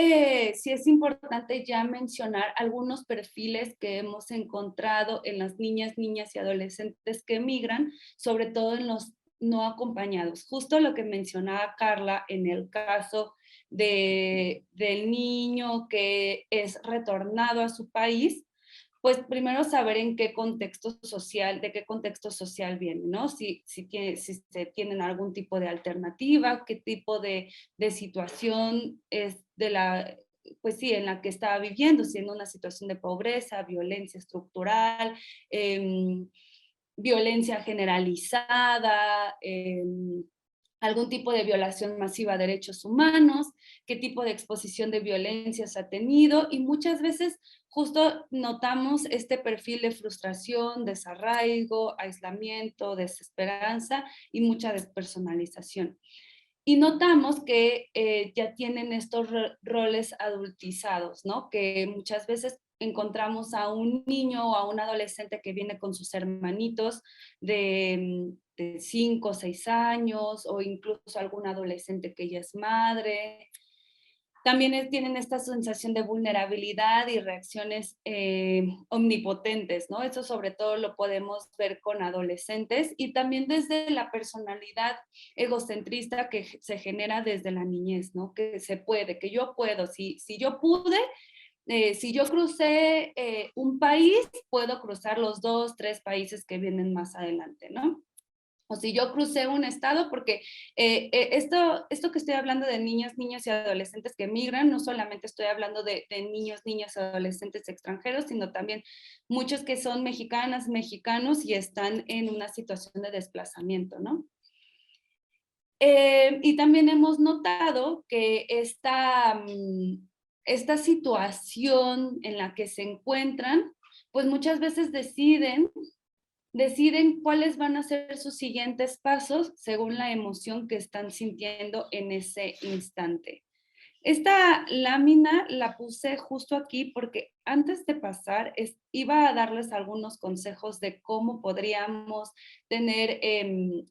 sí es importante ya mencionar algunos perfiles que hemos encontrado en las niñas, niñas y adolescentes que migran, sobre todo en los no acompañados. Justo lo que mencionaba Carla en el caso del niño que es retornado a su país, pues primero saber en qué contexto social, de qué contexto social viene, ¿no? Si se tienen algún tipo de alternativa, qué tipo de situación es pues sí, en la que estaba viviendo, siendo una situación de pobreza, violencia estructural, violencia generalizada, algún tipo de violación masiva de derechos humanos, qué tipo de exposición de violencias ha tenido, y muchas veces justo notamos este perfil de frustración, desarraigo, aislamiento, desesperanza y mucha despersonalización. Y notamos que ya tienen estos roles adultizados, ¿no? Que muchas veces encontramos a un niño o a un adolescente que viene con sus hermanitos de 5 o 6 años, o incluso algún adolescente que ya es madre. También tienen esta sensación de vulnerabilidad y reacciones omnipotentes, ¿no? Eso sobre todo lo podemos ver con adolescentes, y también desde la personalidad egocentrista que se genera desde la niñez, ¿no? Que se puede, que yo puedo, si yo pude, si yo crucé un país, puedo cruzar los 2, 3 países que vienen más adelante, ¿no? O si yo crucé un estado, porque esto que estoy hablando de niños, niñas y adolescentes que migran, no solamente estoy hablando de niños, niñas y adolescentes extranjeros, sino también muchos que son mexicanas, mexicanos y están en una situación de desplazamiento, ¿no? Y también hemos notado que esta situación en la que se encuentran, pues muchas veces deciden cuáles van a ser sus siguientes pasos según la emoción que están sintiendo en ese instante. Esta lámina la puse justo aquí porque antes de pasar iba a darles algunos consejos de cómo podríamos tener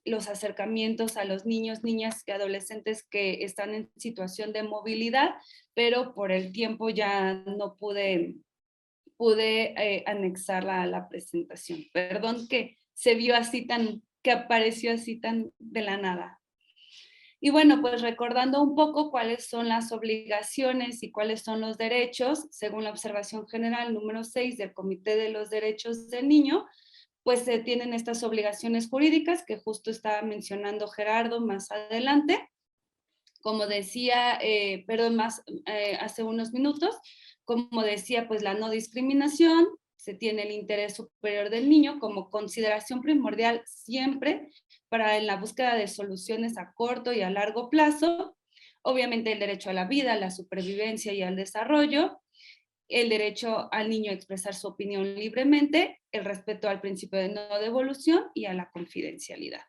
los acercamientos a los niños, niñas y adolescentes que están en situación de movilidad, pero por el tiempo ya no pude anexarla a la presentación. Perdón que se vio así que apareció así tan de la nada. Y bueno, pues recordando un poco cuáles son las obligaciones y cuáles son los derechos, según la observación general número 6 del Comité de los Derechos del Niño, pues se tienen estas obligaciones jurídicas que justo estaba mencionando Gerardo más adelante. Como decía, hace unos minutos, como decía, pues la no discriminación, se tiene el interés superior del niño como consideración primordial siempre en la búsqueda de soluciones a corto y a largo plazo. Obviamente el derecho a la vida, a la supervivencia y al desarrollo, el derecho al niño a expresar su opinión libremente, el respeto al principio de no devolución y a la confidencialidad.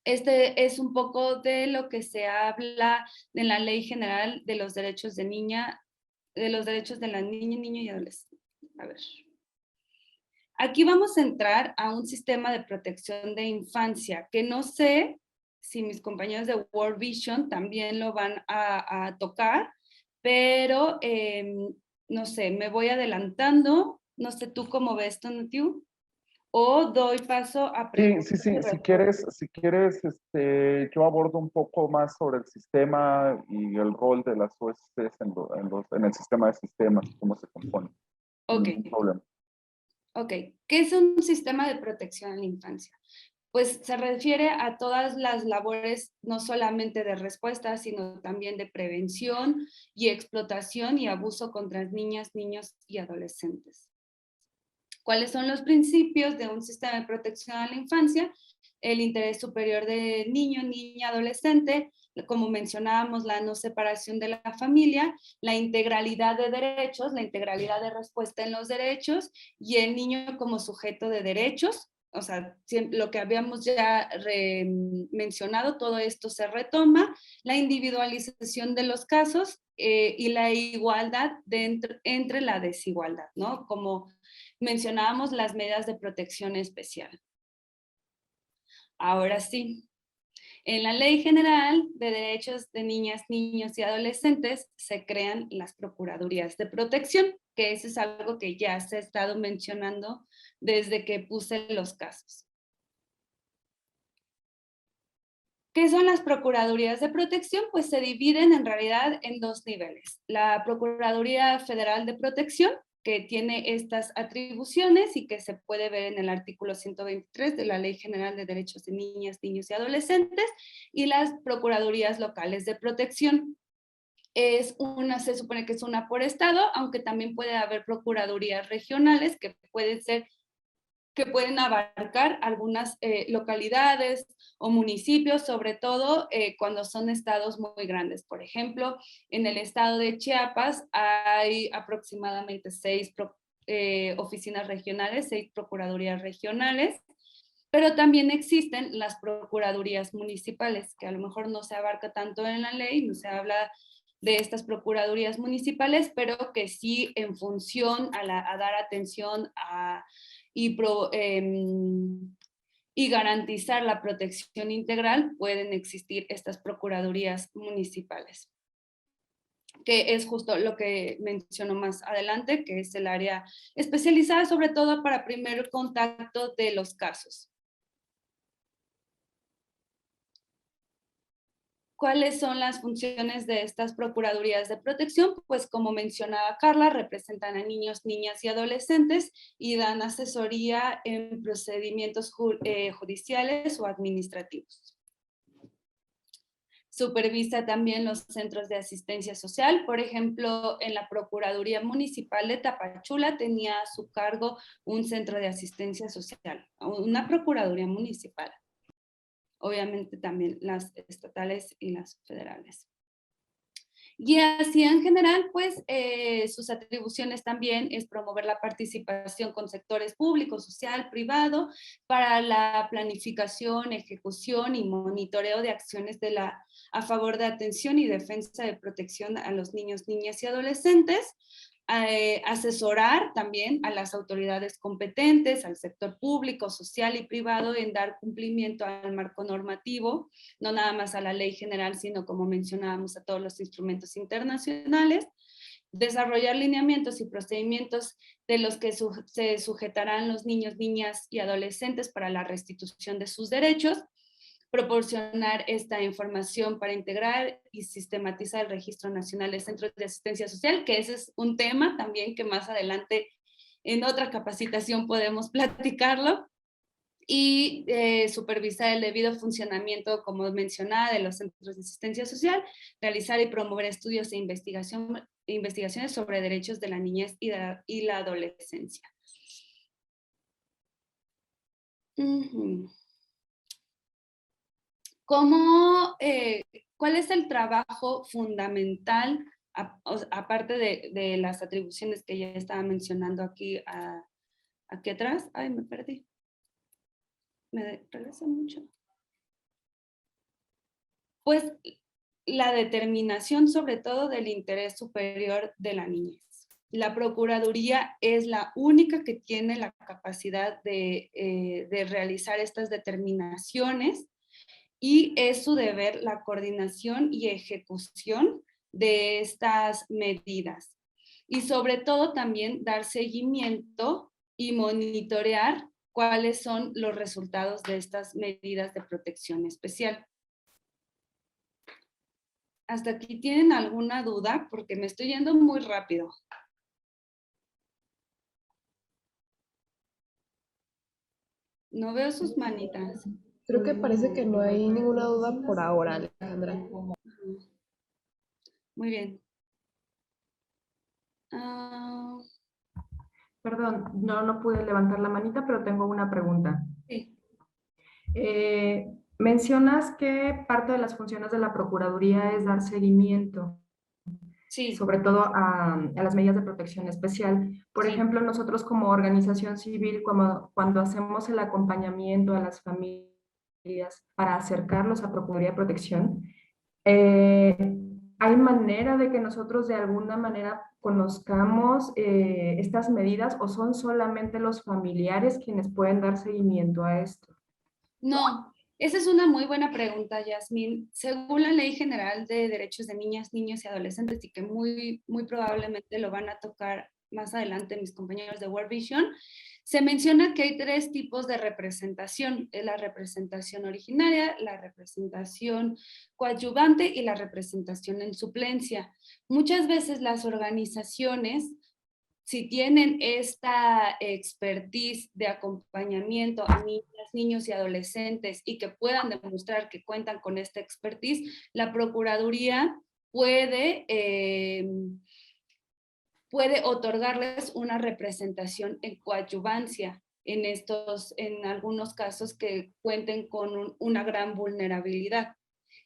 Este es un poco de lo que se habla en la Ley General de los Derechos de Niña, de los derechos de la niña, niño y adolescente. A ver. Aquí vamos a entrar a un sistema de protección de infancia, que no sé si mis compañeros de World Vision también lo van a tocar, pero no sé, me voy adelantando. No sé tú cómo ves, Tonatiu, o doy paso a preguntas. Sí, si quieres, yo abordo un poco más sobre el sistema y el rol de las OSCs en el sistema de sistemas, cómo se compone. Ok. Ningún problema. Ok, ¿qué es un sistema de protección a la infancia? Pues se refiere a todas las labores, no solamente de respuesta, sino también de prevención y explotación y abuso contra niñas, niños y adolescentes. ¿Cuáles son los principios de un sistema de protección a la infancia? El interés superior del niño, niña, adolescente, como mencionábamos, la no separación de la familia, la integralidad de derechos, la integralidad de respuesta en los derechos y el niño como sujeto de derechos. O sea, lo que habíamos ya mencionado, todo esto se retoma, la individualización de los casos y la igualdad entre la desigualdad, ¿no? Como mencionábamos, las medidas de protección especial. Ahora sí, en la Ley General de Derechos de Niñas, Niños y Adolescentes se crean las Procuradurías de Protección, que eso es algo que ya se ha estado mencionando desde que puse los casos. ¿Qué son las Procuradurías de Protección? Pues se dividen en realidad en dos niveles. La Procuraduría Federal de Protección, que tiene estas atribuciones y que se puede ver en el artículo 123 de la Ley General de Derechos de Niñas, Niños y Adolescentes, y las Procuradurías Locales de Protección. Se supone que es una por estado, aunque también puede haber procuradurías regionales que pueden abarcar algunas localidades o municipios, sobre todo cuando son estados muy grandes. Por ejemplo, en el estado de Chiapas hay aproximadamente 6 oficinas regionales, 6 procuradurías regionales, pero también existen las procuradurías municipales, que a lo mejor no se abarca tanto en la ley, no se habla de estas procuradurías municipales, pero que sí en función a dar atención y garantizar la protección integral, pueden existir estas procuradurías municipales, que es justo lo que menciono más adelante, que es el área especializada sobre todo para primer contacto de los casos. ¿Cuáles son las funciones de estas procuradurías de protección? Pues como mencionaba Carla, representan a niños, niñas y adolescentes y dan asesoría en procedimientos judiciales o administrativos. Supervisa también los centros de asistencia social. Por ejemplo, en la Procuraduría Municipal de Tapachula tenía a su cargo un centro de asistencia social, una Procuraduría Municipal. Obviamente también las estatales y las federales. Y así en general, pues sus atribuciones también es promover la participación con sectores públicos, social, privado, para la planificación, ejecución y monitoreo de acciones a favor de atención y defensa de protección a los niños, niñas y adolescentes, asesorar también a las autoridades competentes, al sector público, social y privado en dar cumplimiento al marco normativo, no nada más a la ley general, sino como mencionábamos a todos los instrumentos internacionales, desarrollar lineamientos y procedimientos de los que se sujetarán los niños, niñas y adolescentes para la restitución de sus derechos, proporcionar esta información para integrar y sistematizar el Registro Nacional de Centros de Asistencia Social, que ese es un tema también que más adelante en otra capacitación podemos platicarlo, y supervisar el debido funcionamiento, como mencionaba, de los centros de asistencia social, realizar y promover estudios e investigaciones sobre derechos de la niñez y la adolescencia. ¿Cuál es el trabajo fundamental, aparte de las atribuciones que ya estaba mencionando aquí atrás? Ay, me perdí. Me regresa mucho. Pues la determinación sobre todo del interés superior de la niñez. La Procuraduría es la única que tiene la capacidad de realizar estas determinaciones, y es su deber la coordinación y ejecución de estas medidas. Y sobre todo también dar seguimiento y monitorear cuáles son los resultados de estas medidas de protección especial. ¿Hasta aquí tienen alguna duda? Porque me estoy yendo muy rápido. No veo sus manitas. Creo que parece que no hay ninguna duda por ahora, Alejandra. Muy bien. Perdón, no pude levantar la manita, pero tengo una pregunta. Sí. Mencionas que parte de las funciones de la Procuraduría es dar seguimiento, sí, sobre todo a las medidas de protección especial. Por ejemplo, nosotros como organización civil, cuando hacemos el acompañamiento a las familias para acercarlos a Procuraduría de Protección, ¿hay manera de que nosotros de alguna manera conozcamos estas medidas, o son solamente los familiares quienes pueden dar seguimiento a esto? No, esa es una muy buena pregunta, Yasmín. Según la Ley General de Derechos de Niñas, Niños y Adolescentes, y que muy probablemente lo van a tocar más adelante mis compañeros de World Vision, se menciona que hay 3 tipos de representación: la representación originaria, la representación coadyuvante y la representación en suplencia. Muchas veces las organizaciones, si tienen esta expertise de acompañamiento a niñas, niños y adolescentes, y que puedan demostrar que cuentan con esta expertise, la Procuraduría puede otorgarles una representación en coadyuvancia en algunos casos que cuenten con una gran vulnerabilidad.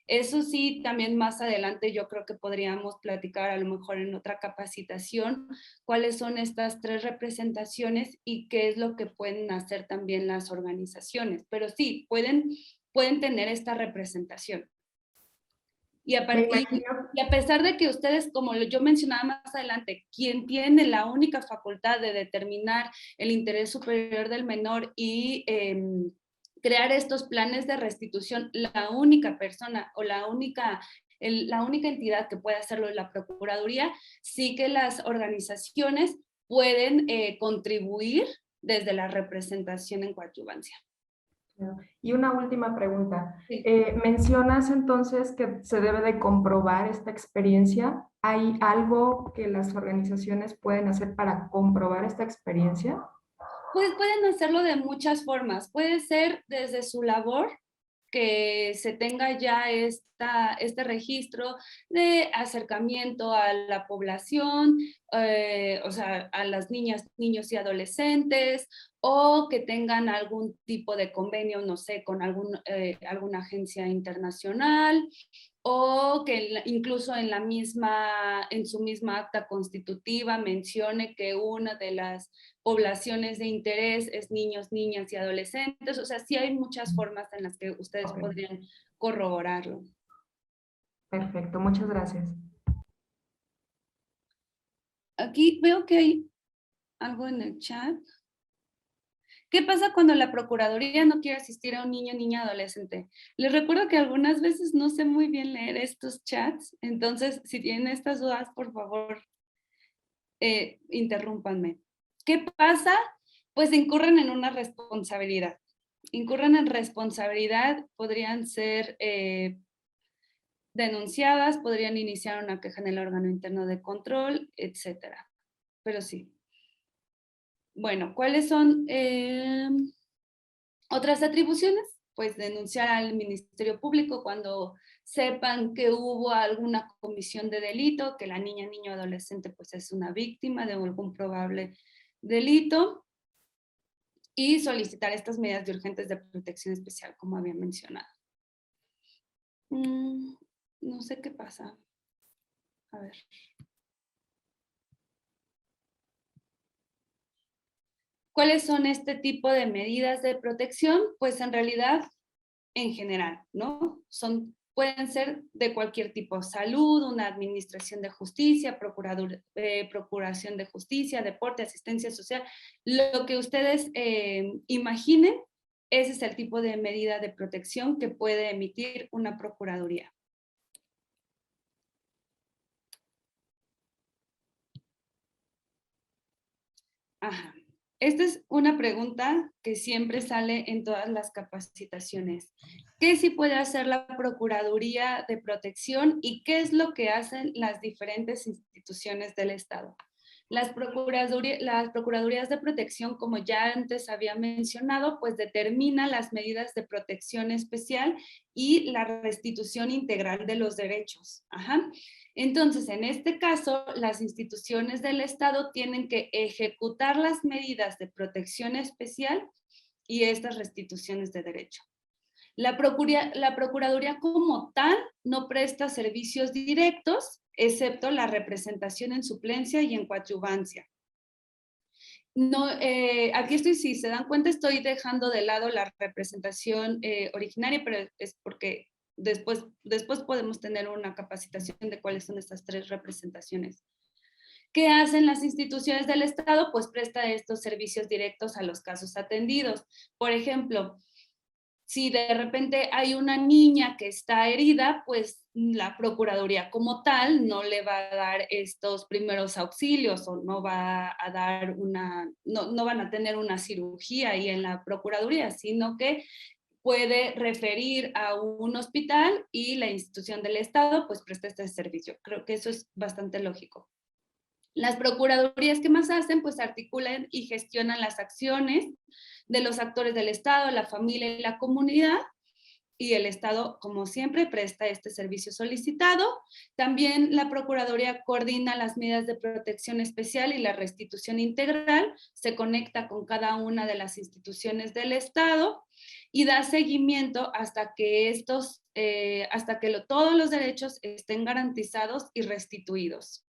Eso sí, también más adelante yo creo que podríamos platicar a lo mejor en otra capacitación cuáles son estas 3 representaciones y qué es lo que pueden hacer también las organizaciones. Pero sí, pueden tener esta representación. Y a pesar de que ustedes, como yo mencionaba más adelante, quien tiene la única facultad de determinar el interés superior del menor y crear estos planes de restitución, la única persona o la única entidad que puede hacerlo es la Procuraduría, sí que las organizaciones pueden contribuir desde la representación en coadyuvancia. Y una última pregunta. Mencionas entonces que se debe de comprobar esta experiencia. ¿Hay algo que las organizaciones pueden hacer para comprobar esta experiencia? Pues pueden hacerlo de muchas formas. Puede ser desde su labor, que se tenga ya este registro de acercamiento a la población, o sea, a las niñas, niños y adolescentes, o que tengan algún tipo de convenio, no sé, con alguna agencia internacional, o que incluso en su misma acta constitutiva mencione que una de las poblaciones de interés es niños, niñas y adolescentes. O sea, sí hay muchas formas en las que ustedes podrían corroborarlo. Perfecto, muchas gracias. Aquí veo que hay algo en el chat. ¿Qué pasa cuando la Procuraduría no quiere asistir a un niño, niña, adolescente? Les recuerdo que algunas veces no sé muy bien leer estos chats, entonces si tienen estas dudas, por favor, interrúmpanme. ¿Qué pasa? Pues incurren en una responsabilidad. Incurren en responsabilidad, podrían ser denunciadas, podrían iniciar una queja en el órgano interno de control, etcétera. Pero sí. Bueno, ¿cuáles son otras atribuciones? Pues denunciar al Ministerio Público cuando sepan que hubo alguna comisión de delito, que la niña, niño, adolescente pues es una víctima de algún probable delito, y solicitar estas medidas de urgentes de protección especial, como había mencionado. No sé qué pasa. A ver. ¿Cuáles son este tipo de medidas de protección? Pues en realidad, en general, ¿no? Pueden ser de cualquier tipo: salud, una administración de justicia, procuración de justicia, deporte, asistencia social, lo que ustedes imaginen, ese es el tipo de medida de protección que puede emitir una procuraduría. Ajá. Esta es una pregunta que siempre sale en todas las capacitaciones. ¿Qué sí puede hacer la Procuraduría de Protección y qué es lo que hacen las diferentes instituciones del Estado? Las Procuradurías de Protección, como ya antes había mencionado, pues determinan las medidas de protección especial y la restitución integral de los derechos. Ajá. Entonces, en este caso, las instituciones del Estado tienen que ejecutar las medidas de protección especial y estas restituciones de derecho. La Procuraduría como tal no presta servicios directos, excepto la representación en suplencia y en coadyuvancia. No, aquí estoy, si se dan cuenta, estoy dejando de lado la representación originaria, pero es porque después podemos tener una capacitación de cuáles son estas tres representaciones. ¿Qué hacen las instituciones del Estado? Pues presta estos servicios directos a los casos atendidos. Por ejemplo, si de repente hay una niña que está herida, pues la Procuraduría como tal no le va a dar estos primeros auxilios o no va a dar no van a tener una cirugía ahí en la Procuraduría, sino que puede referir a un hospital y la institución del Estado pues presta este servicio. Creo que eso es bastante lógico. Las procuradurías, ¿qué más hacen? Pues articulan y gestionan las acciones de los actores del Estado, la familia y la comunidad, y el Estado, como siempre, presta este servicio solicitado. También la Procuraduría coordina las medidas de protección especial y la restitución integral, se conecta con cada una de las instituciones del Estado y da seguimiento hasta que todos los derechos estén garantizados y restituidos.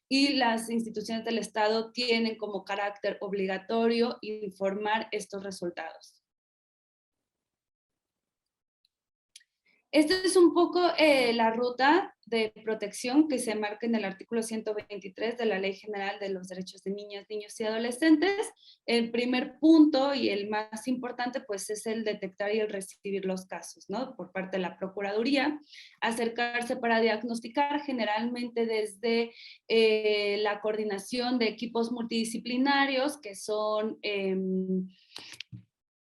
Y las instituciones del Estado tienen como carácter obligatorio informar estos resultados. Esta es un poco la ruta de protección que se marca en el artículo 123 de la Ley General de los Derechos de Niñas, Niños y Adolescentes. El primer punto y el más importante pues es el detectar y el recibir los casos, ¿no? Por parte de la Procuraduría, acercarse para diagnosticar generalmente desde la coordinación de equipos multidisciplinarios que son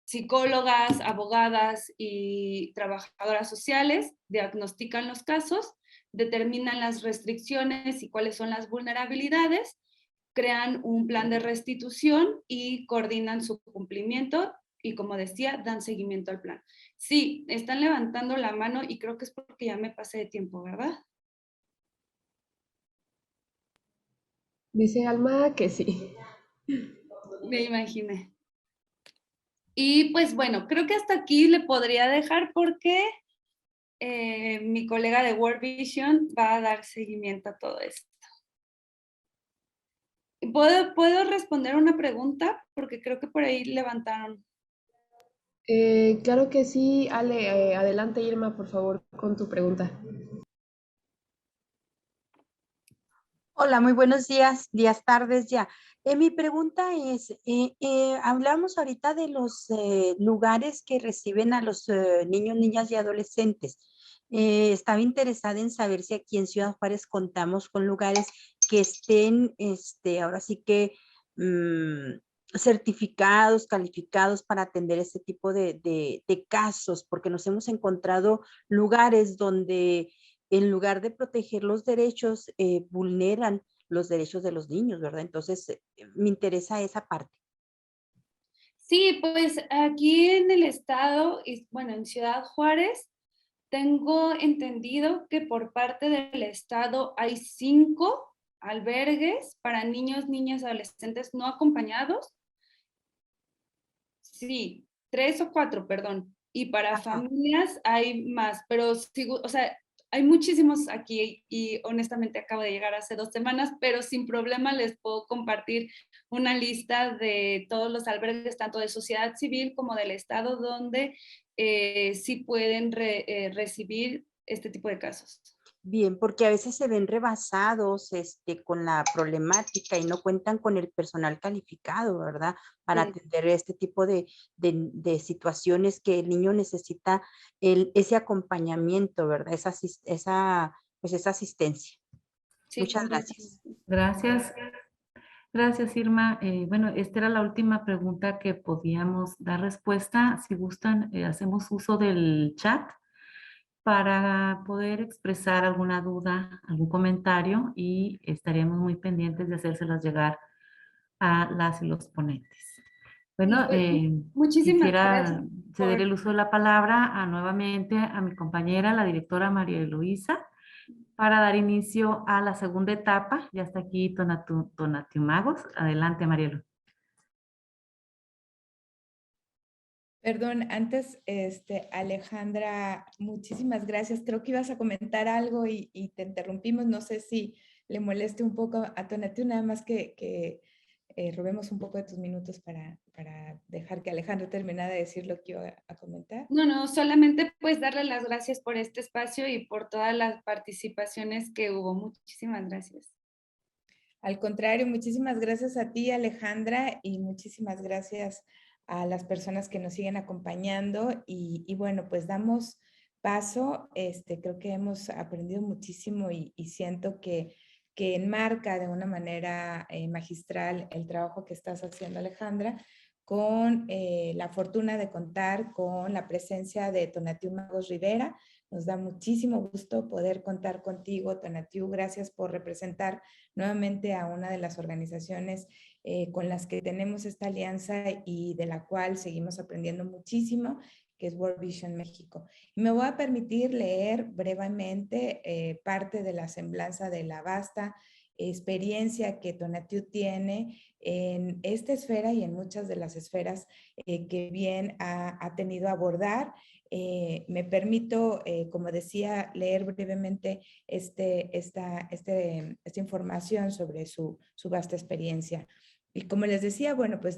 psicólogas, abogadas y trabajadoras sociales, diagnostican los casos, determinan las restricciones y cuáles son las vulnerabilidades, crean un plan de restitución y coordinan su cumplimiento y, como decía, dan seguimiento al plan. Sí, están levantando la mano y creo que es porque ya me pasé de tiempo, ¿verdad? Dice Alma que sí. Me imaginé. Y pues bueno, creo que hasta aquí le podría dejar porque mi colega de World Vision va a dar seguimiento a todo esto. ¿Puedo responder una pregunta? Porque creo que por ahí levantaron. Claro que sí, Ale, adelante Irma, por favor, con tu pregunta. Hola, muy buenos días, tardes ya. Mi pregunta es, hablamos ahorita de los lugares que reciben a los niños, niñas y adolescentes. Estaba interesada en saber si aquí en Ciudad Juárez contamos con lugares que estén, ahora sí que certificados, calificados para atender este tipo de casos, porque nos hemos encontrado lugares donde en lugar de proteger los derechos, vulneran los derechos de los niños, ¿verdad? Entonces, me interesa esa parte. Sí, pues aquí en el estado, bueno, en Ciudad Juárez, tengo entendido que por parte del estado hay 5 albergues para niños, niñas, adolescentes no acompañados. Sí, 3 o 4, perdón. Y para familias hay más, pero sigo, o sea, hay muchísimos aquí y honestamente acabo de llegar hace 2 semanas, pero sin problema les puedo compartir una lista de todos los albergues, tanto de sociedad civil como del estado, donde sí pueden recibir este tipo de casos. Bien, porque a veces se ven rebasados con la problemática y no cuentan con el personal calificado, ¿verdad? Para atender este tipo de situaciones que el niño necesita ese acompañamiento, ¿verdad? Esa asistencia. Sí, muchas gracias. Gracias. Gracias, Irma. Bueno, esta era la última pregunta que podíamos dar respuesta. Si gustan, hacemos uso del chat para poder expresar alguna duda, algún comentario y estaríamos muy pendientes de hacérselas llegar a las y los ponentes. Bueno, muchísimas quisiera gracias ceder el uso de la palabra nuevamente a mi compañera, la directora María Eloísa, para dar inicio a la segunda etapa. Ya está aquí Tonatiuh Magos. Adelante, Marielo. Perdón, antes, Alejandra, muchísimas gracias. Creo que ibas a comentar algo y te interrumpimos. No sé si le moleste un poco a Tonatiuh, nada más que robemos un poco de tus minutos para dejar que Alejandra terminara de decir lo que iba a comentar. No, solamente pues darle las gracias por este espacio y por todas las participaciones que hubo. Muchísimas gracias. Al contrario, muchísimas gracias a ti, Alejandra, y muchísimas gracias a las personas que nos siguen acompañando. Y bueno, pues damos paso. Creo que hemos aprendido muchísimo y siento que enmarca de una manera magistral el trabajo que estás haciendo, Alejandra, con la fortuna de contar con la presencia de Tonatiuh Magos Rivera. Nos da muchísimo gusto poder contar contigo, Tonatiuh. Gracias por representar nuevamente a una de las organizaciones con las que tenemos esta alianza y de la cual seguimos aprendiendo muchísimo, que es World Vision México. Y me voy a permitir leer brevemente parte de la semblanza de la vasta experiencia que Tonatiuh tiene en esta esfera y en muchas de las esferas que bien ha tenido a abordar. Me permito, como decía, leer brevemente esta información sobre su vasta experiencia. Y como les decía, bueno, pues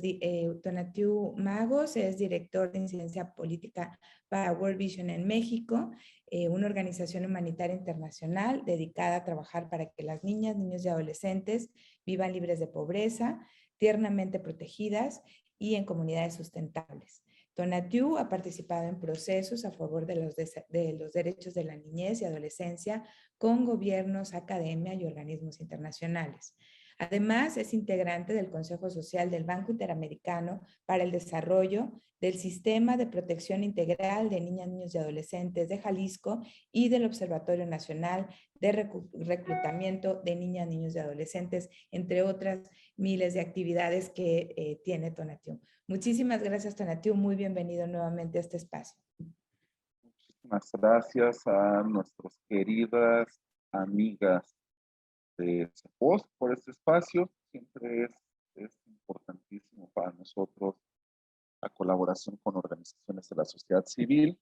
Tonatiuh Magos es director de incidencia política para World Vision en México, una organización humanitaria internacional dedicada a trabajar para que las niñas, niños y adolescentes vivan libres de pobreza, tiernamente protegidas y en comunidades sustentables. Tonatiuh ha participado en procesos a favor de los derechos de la niñez y adolescencia con gobiernos, academia y organismos internacionales. Además, es integrante del Consejo Social del Banco Interamericano para el Desarrollo, del Sistema de Protección Integral de Niñas, Niños y Adolescentes de Jalisco y del Observatorio Nacional de Reclutamiento de Niñas, Niños y Adolescentes, entre otras miles de actividades que tiene Tonatiuh. Muchísimas gracias, Tonatiuh. Muy bienvenido nuevamente a este espacio. Muchísimas gracias a nuestras queridas amigas de CEPOS por este espacio. Siempre es importantísimo para nosotros la colaboración con organizaciones de la sociedad civil,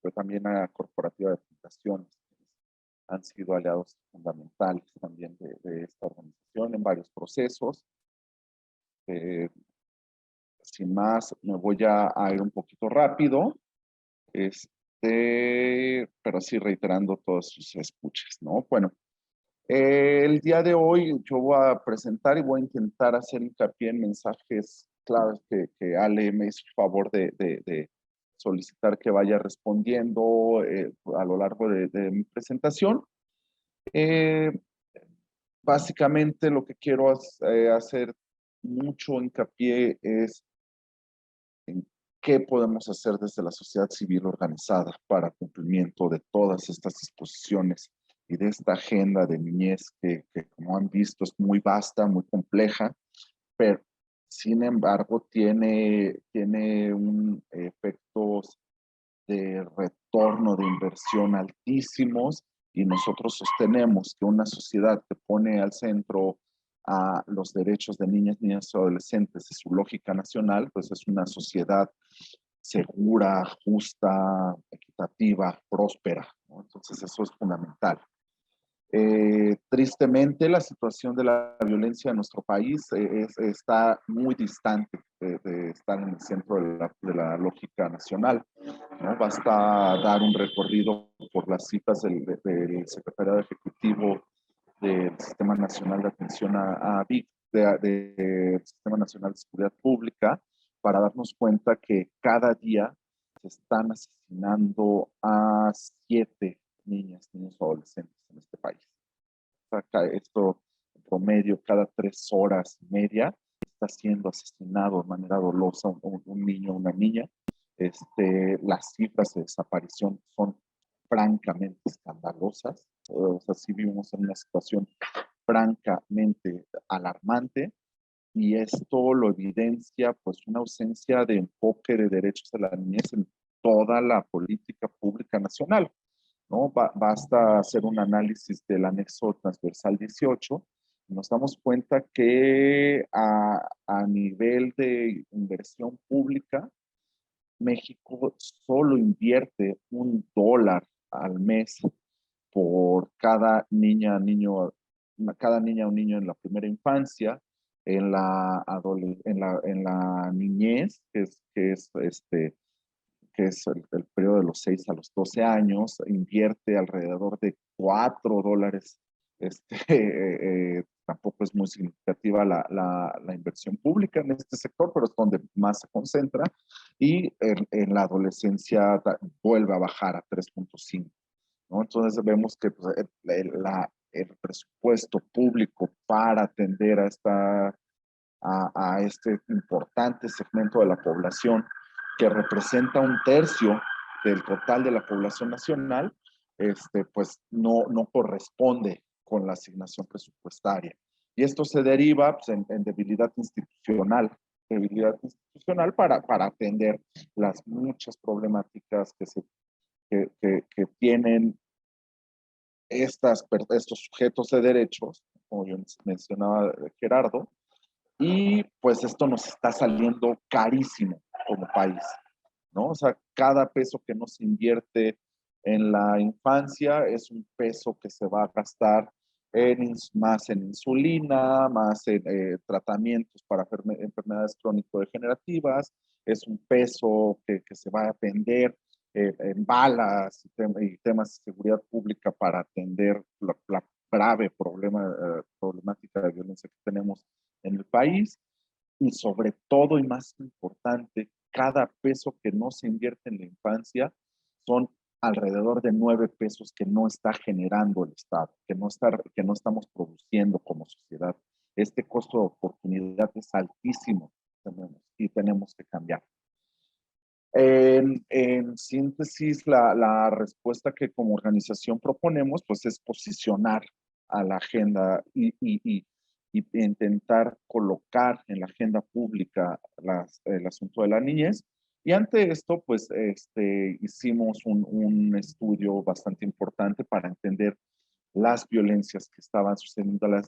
pero también a corporativa de fundaciones. Han sido aliados fundamentales también de esta organización en varios procesos. Sin más, me voy a ir un poquito rápido, pero sí reiterando todas sus escuchas, ¿no? Bueno, el día de hoy yo voy a presentar y voy a intentar hacer hincapié en mensajes claves que Ale me hizo favor de solicitar que vaya respondiendo a lo largo de mi presentación. Básicamente lo que quiero hacer mucho hincapié es en qué podemos hacer desde la sociedad civil organizada para cumplimiento de todas estas disposiciones y de esta agenda de niñez que como han visto es muy vasta, muy compleja, pero sin embargo tiene un efectos de retorno de inversión altísimos, y nosotros sostenemos que una sociedad que pone al centro a los derechos de niñas, niños y adolescentes de su lógica nacional, pues es una sociedad segura, justa, equitativa, próspera, ¿no? Entonces eso es fundamental. Tristemente, la situación de la violencia en nuestro país está muy distante de estar en el centro de la lógica nacional, ¿no? Basta dar un recorrido por las citas del Secretariado Ejecutivo del Sistema Nacional de Atención a Víctimas, del Sistema Nacional de Seguridad Pública, para darnos cuenta que cada día se están asesinando a 7 niñas, niños o adolescentes en este país. Esto, en promedio, cada 3 horas y media está siendo asesinado de manera dolosa un niño o una niña. Las cifras de desaparición son francamente escandalosas. O sea, sí vivimos en una situación francamente alarmante, y esto lo evidencia pues una ausencia de enfoque de derechos de la niñez en toda la política pública nacional, ¿no? Basta hacer un análisis del anexo transversal 18 y nos damos cuenta que a nivel de inversión pública, México solo invierte $1 al mes por cada niña o niño en la primera infancia, en la niñez, que es el periodo de los 6 a los 12 años, invierte alrededor de $4. Tampoco es muy significativa la inversión pública en este sector, pero es donde más se concentra, y en la adolescencia vuelve a bajar a 3.5, ¿no? Entonces vemos que pues, el presupuesto público para atender a este importante segmento de la población, que representa 1/3 del total de la población nacional, pues no corresponde con la asignación presupuestaria. Y esto se deriva pues, en debilidad institucional para atender las muchas problemáticas que tienen estos sujetos de derechos, como yo mencionaba Gerardo, y pues esto nos está saliendo carísimo como país, ¿no? O sea, cada peso que no se invierte en la infancia es un peso que se va a gastar más en insulina, más en tratamientos para enfermedades crónico-degenerativas, es un peso que se va a vender en balas y temas de seguridad pública para atender la grave problemática de violencia que tenemos en el país. Y sobre todo, y más importante, cada peso que no se invierte en la infancia son alrededor de 9 pesos que no está generando el Estado, que no estamos produciendo como sociedad. Este costo de oportunidad es altísimo y tenemos que cambiar. En síntesis, la respuesta que como organización proponemos pues es posicionar a la agenda y intentar colocar en la agenda pública el asunto de la niñez. Y ante esto, pues hicimos un estudio bastante importante para entender las violencias que estaban sucediendo en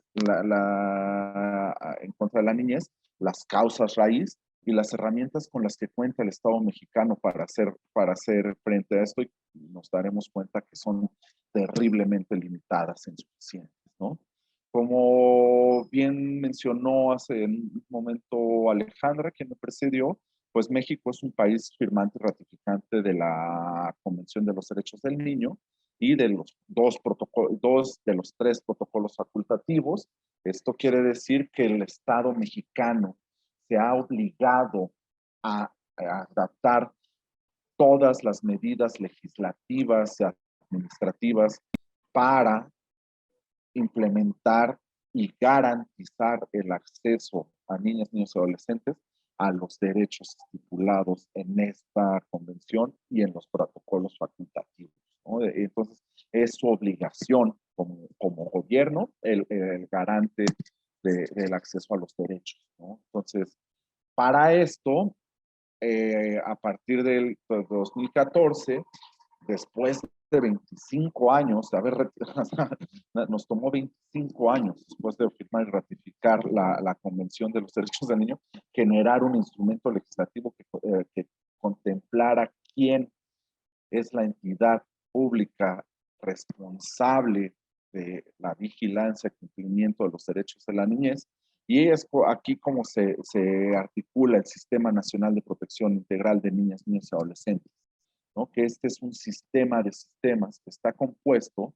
contra de la niñez, las causas raíz y las herramientas con las que cuenta el Estado mexicano para hacer frente a esto, y nos daremos cuenta que son terriblemente limitadas e insuficientes, ¿no? Como bien mencionó hace un momento Alejandra, quien me precedió, pues México es un país firmante y ratificante de la Convención de los Derechos del Niño y de los dos de los tres protocolos facultativos. Esto quiere decir que el Estado mexicano se ha obligado a adaptar todas las medidas legislativas y administrativas para implementar y garantizar el acceso a niñas, niños y adolescentes a los derechos estipulados en esta convención y en los protocolos facultativos, ¿no? Entonces, es su obligación como gobierno el garante del acceso a los derechos, ¿no? Entonces, para esto, a partir del 2014, después de 25 años de haber nos tomó 25 años después de firmar y ratificar la Convención de los Derechos del Niño, generar un instrumento legislativo que contemplara quién es la entidad pública responsable de la vigilancia y cumplimiento de los derechos de la niñez. Y es aquí como se articula el Sistema Nacional de Protección Integral de Niñas, Niños y Adolescentes, ¿no? Que este es un sistema de sistemas que está compuesto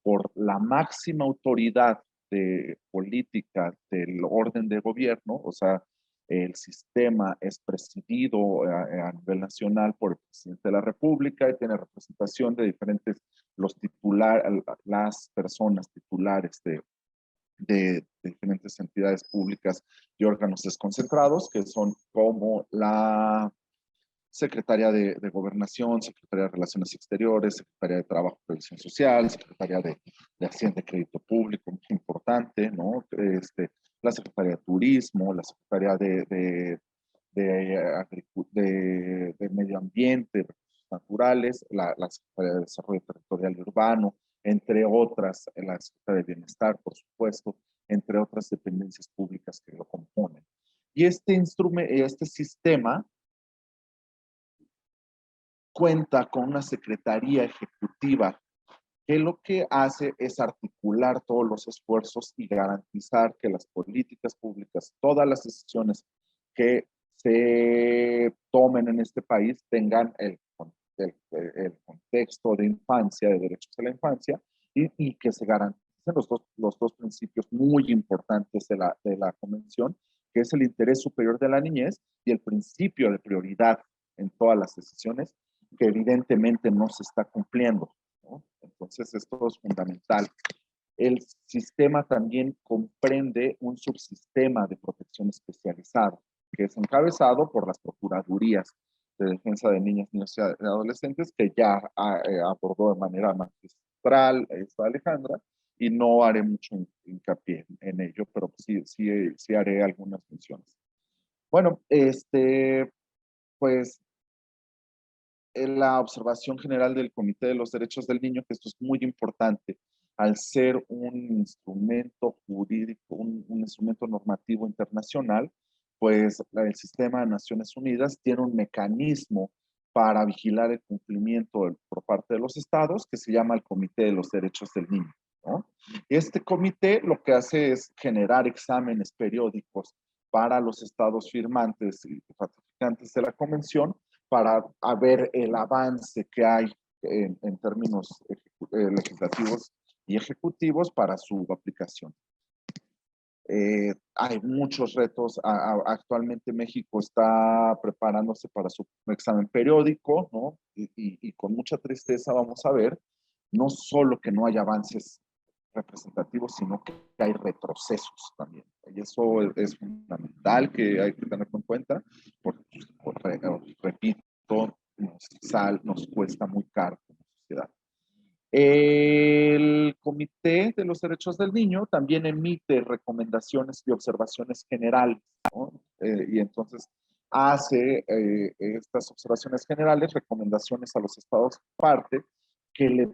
por la máxima autoridad de política del orden de gobierno, o sea, el sistema es presidido a nivel nacional por el presidente de la República y tiene representación de diferentes, las personas titulares de diferentes entidades públicas y órganos desconcentrados, que son como la Secretaría de Gobernación, Secretaría de Relaciones Exteriores, Secretaría de Trabajo y Previsión Social, Secretaría de Hacienda y Crédito Público, muy importante, ¿no? La Secretaría de Turismo, la Secretaría de Medio Ambiente, Recursos Naturales, la Secretaría de Desarrollo Territorial y Urbano, entre otras, la Secretaría de Bienestar, por supuesto, entre otras dependencias públicas que lo componen. Y este sistema cuenta con una secretaría ejecutiva que lo que hace es articular todos los esfuerzos y garantizar que las políticas públicas, todas las decisiones que se tomen en este país tengan el contexto de infancia, de derechos de la infancia, y que se garanticen los dos principios muy importantes de la Convención, que es el interés superior de la niñez y el principio de prioridad en todas las decisiones, que evidentemente no se está cumpliendo, ¿no? Entonces, esto es fundamental. El sistema también comprende un subsistema de protección especializado, que es encabezado por las Procuradurías de Defensa de Niñas, Niños y Adolescentes, que ya abordó de manera magistral esta Alejandra, y no haré mucho hincapié en ello, pero sí haré algunas menciones. Bueno, pues la observación general del Comité de los Derechos del Niño, que esto es muy importante, al ser un instrumento jurídico, un instrumento normativo internacional, pues el sistema de Naciones Unidas tiene un mecanismo para vigilar el cumplimiento por parte de los estados, que se llama el Comité de los Derechos del Niño, ¿no? Este comité lo que hace es generar exámenes periódicos para los estados firmantes y ratificantes de la convención, para ver el avance que hay en términos legislativos y ejecutivos para su aplicación. Hay muchos retos. Actualmente México está preparándose para su examen periódico, ¿no? Y con mucha tristeza vamos a ver, no solo que no hay avances representativos, sino que hay retrocesos también. Y eso es fundamental, que hay que tenerlo en cuenta, porque, repito, nos cuesta muy caro como sociedad. El Comité de los Derechos del Niño también emite recomendaciones y observaciones generales, ¿no? Y entonces hace estas observaciones generales, recomendaciones a los estados parte, que le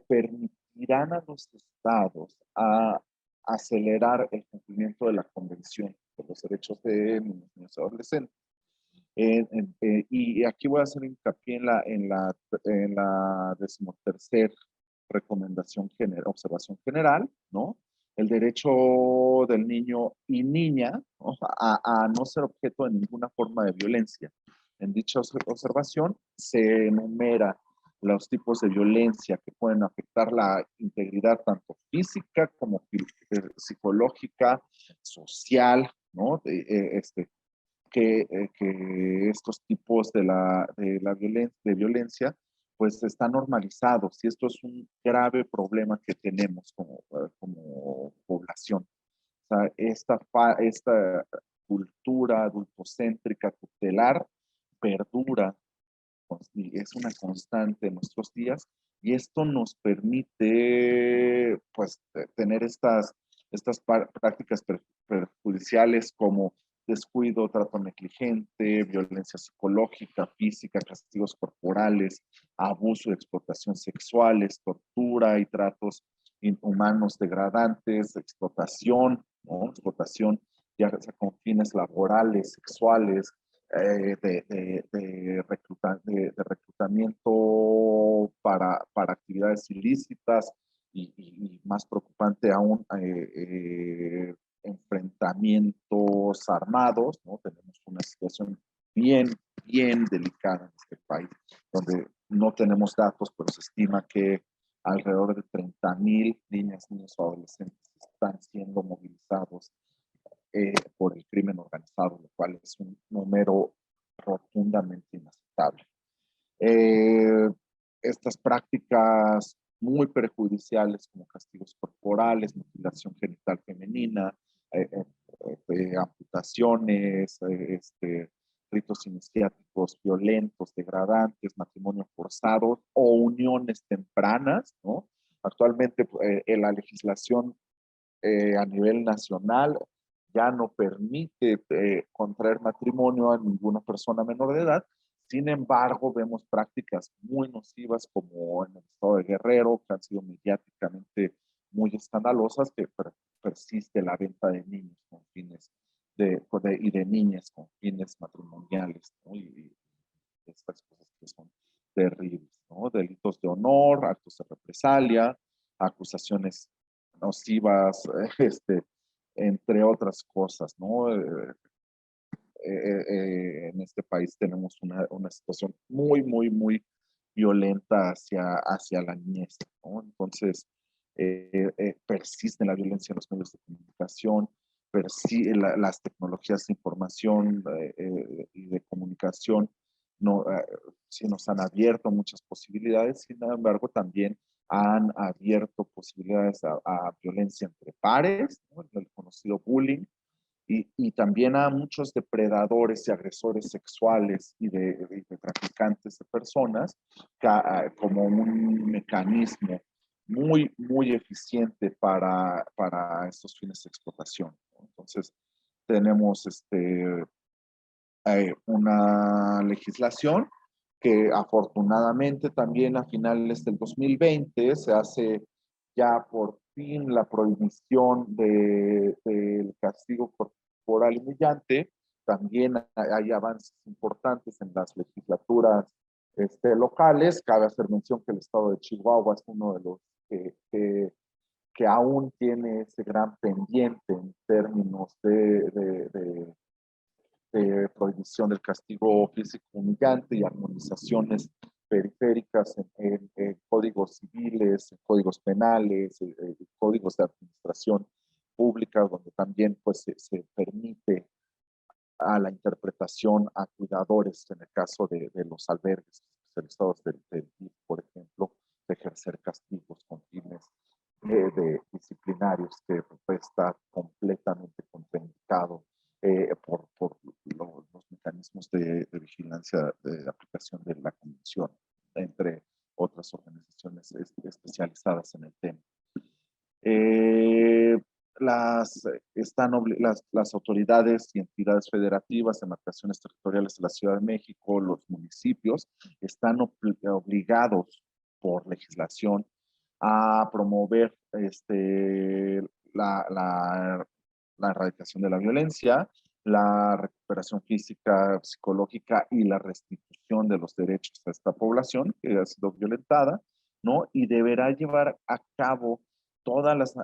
permitirán a los estados a acelerar el cumplimiento de la Convención de los Derechos de Niños y Adolescentes. Y aquí voy a hacer hincapié en la 13ª recomendación observación general, ¿no? El derecho del niño y niña, ¿no? a no ser objeto de ninguna forma de violencia. En dicha observación se enumera los tipos de violencia que pueden afectar la integridad tanto física como psicológica, social, ¿no? Que estos tipos de violencia pues están normalizados y esto es un grave problema que tenemos como población. O sea, esta cultura adultocéntrica tutelar perdura y es una constante en nuestros días y esto nos permite pues tener estas prácticas perjudiciales como descuido, trato negligente, violencia psicológica, física, castigos corporales, abuso y explotación sexuales, tortura y tratos inhumanos degradantes, explotación, ¿no? Explotación ya sea con fines laborales, sexuales, de reclutamiento para actividades ilícitas y más preocupante aún, enfrentamientos armados, ¿no? Tenemos una situación bien delicada en este país, donde no tenemos datos, pero se estima que alrededor de 30,000 niñas, niños o adolescentes están siendo movilizados por el crimen organizado, lo cual es un número rotundamente inaceptable. Estas prácticas muy perjudiciales como castigos corporales, mutilación genital femenina, amputaciones, ritos iniciáticos violentos, degradantes, matrimonio forzado o uniones tempranas, ¿no? Actualmente en la legislación a nivel nacional ya no permite contraer matrimonio a ninguna persona menor de edad. Sin embargo, vemos prácticas muy nocivas como en el estado de Guerrero, que han sido mediáticamente muy escandalosas, que persiste la venta de niños con fines y de niñas con fines matrimoniales, ¿no? Y estas cosas que son terribles, ¿no? Delitos de honor, actos de represalia, acusaciones nocivas, entre otras cosas, ¿no? En este país tenemos una situación muy violenta hacia la niñez, ¿no? Entonces, persiste la violencia en los medios de comunicación, las tecnologías de información y de comunicación sí nos han abierto muchas posibilidades, sin embargo, también han abierto posibilidades a violencia entre pares, ¿no? El conocido bullying, y también a muchos depredadores y agresores sexuales y de traficantes de personas como un mecanismo muy eficiente para estos fines de explotación, ¿no? Entonces, tenemos una legislación que afortunadamente también a finales del 2020 se hace ya por fin la prohibición del castigo corporal humillante. También hay avances importantes en las legislaturas locales. Cabe hacer mención que el estado de Chihuahua es uno de los que aún tiene ese gran pendiente en términos de prohibición del castigo físico humillante y armonizaciones periféricas en códigos civiles, en códigos penales, en códigos de administración pública, donde también pues, se permite a la interpretación a cuidadores, en el caso de los albergues especializados del DIF, por ejemplo, de ejercer castigos con fines de disciplinarios, que puede estar completamente contraindicado por los mecanismos de vigilancia de aplicación de la Convención, entre otras organizaciones especializadas en el tema. Las autoridades y entidades federativas, demarcaciones territoriales de la Ciudad de México, los municipios, están obligados por legislación a promover la erradicación de la violencia, la recuperación física, psicológica y la restitución de los derechos a esta población que ha sido violentada, ¿no? Y deberá llevar a cabo todas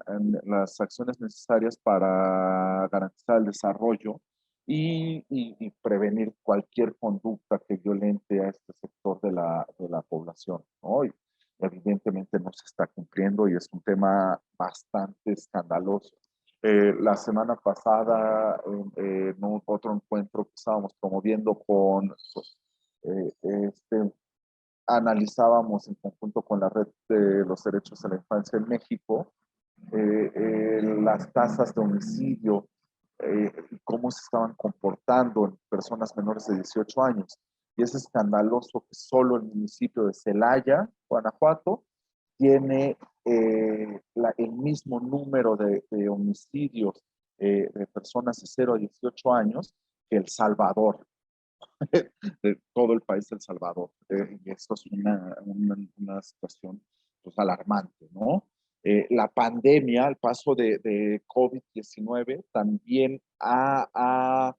las acciones necesarias para garantizar el desarrollo y prevenir cualquier conducta que violente a este sector de la población, ¿no? Y evidentemente no se está cumpliendo y es un tema bastante escandaloso. La semana pasada, en otro encuentro que estábamos promoviendo analizábamos en conjunto con la Red de los Derechos de la Infancia en México las tasas de homicidio y cómo se estaban comportando en personas menores de 18 años. Y es escandaloso que solo el municipio de Celaya, Guanajuato, tiene el mismo número de homicidios de personas de 0 a 18 años que El Salvador, de todo el país de El Salvador. Y esto es una situación pues, alarmante, ¿no? La pandemia, el paso de COVID-19 también ha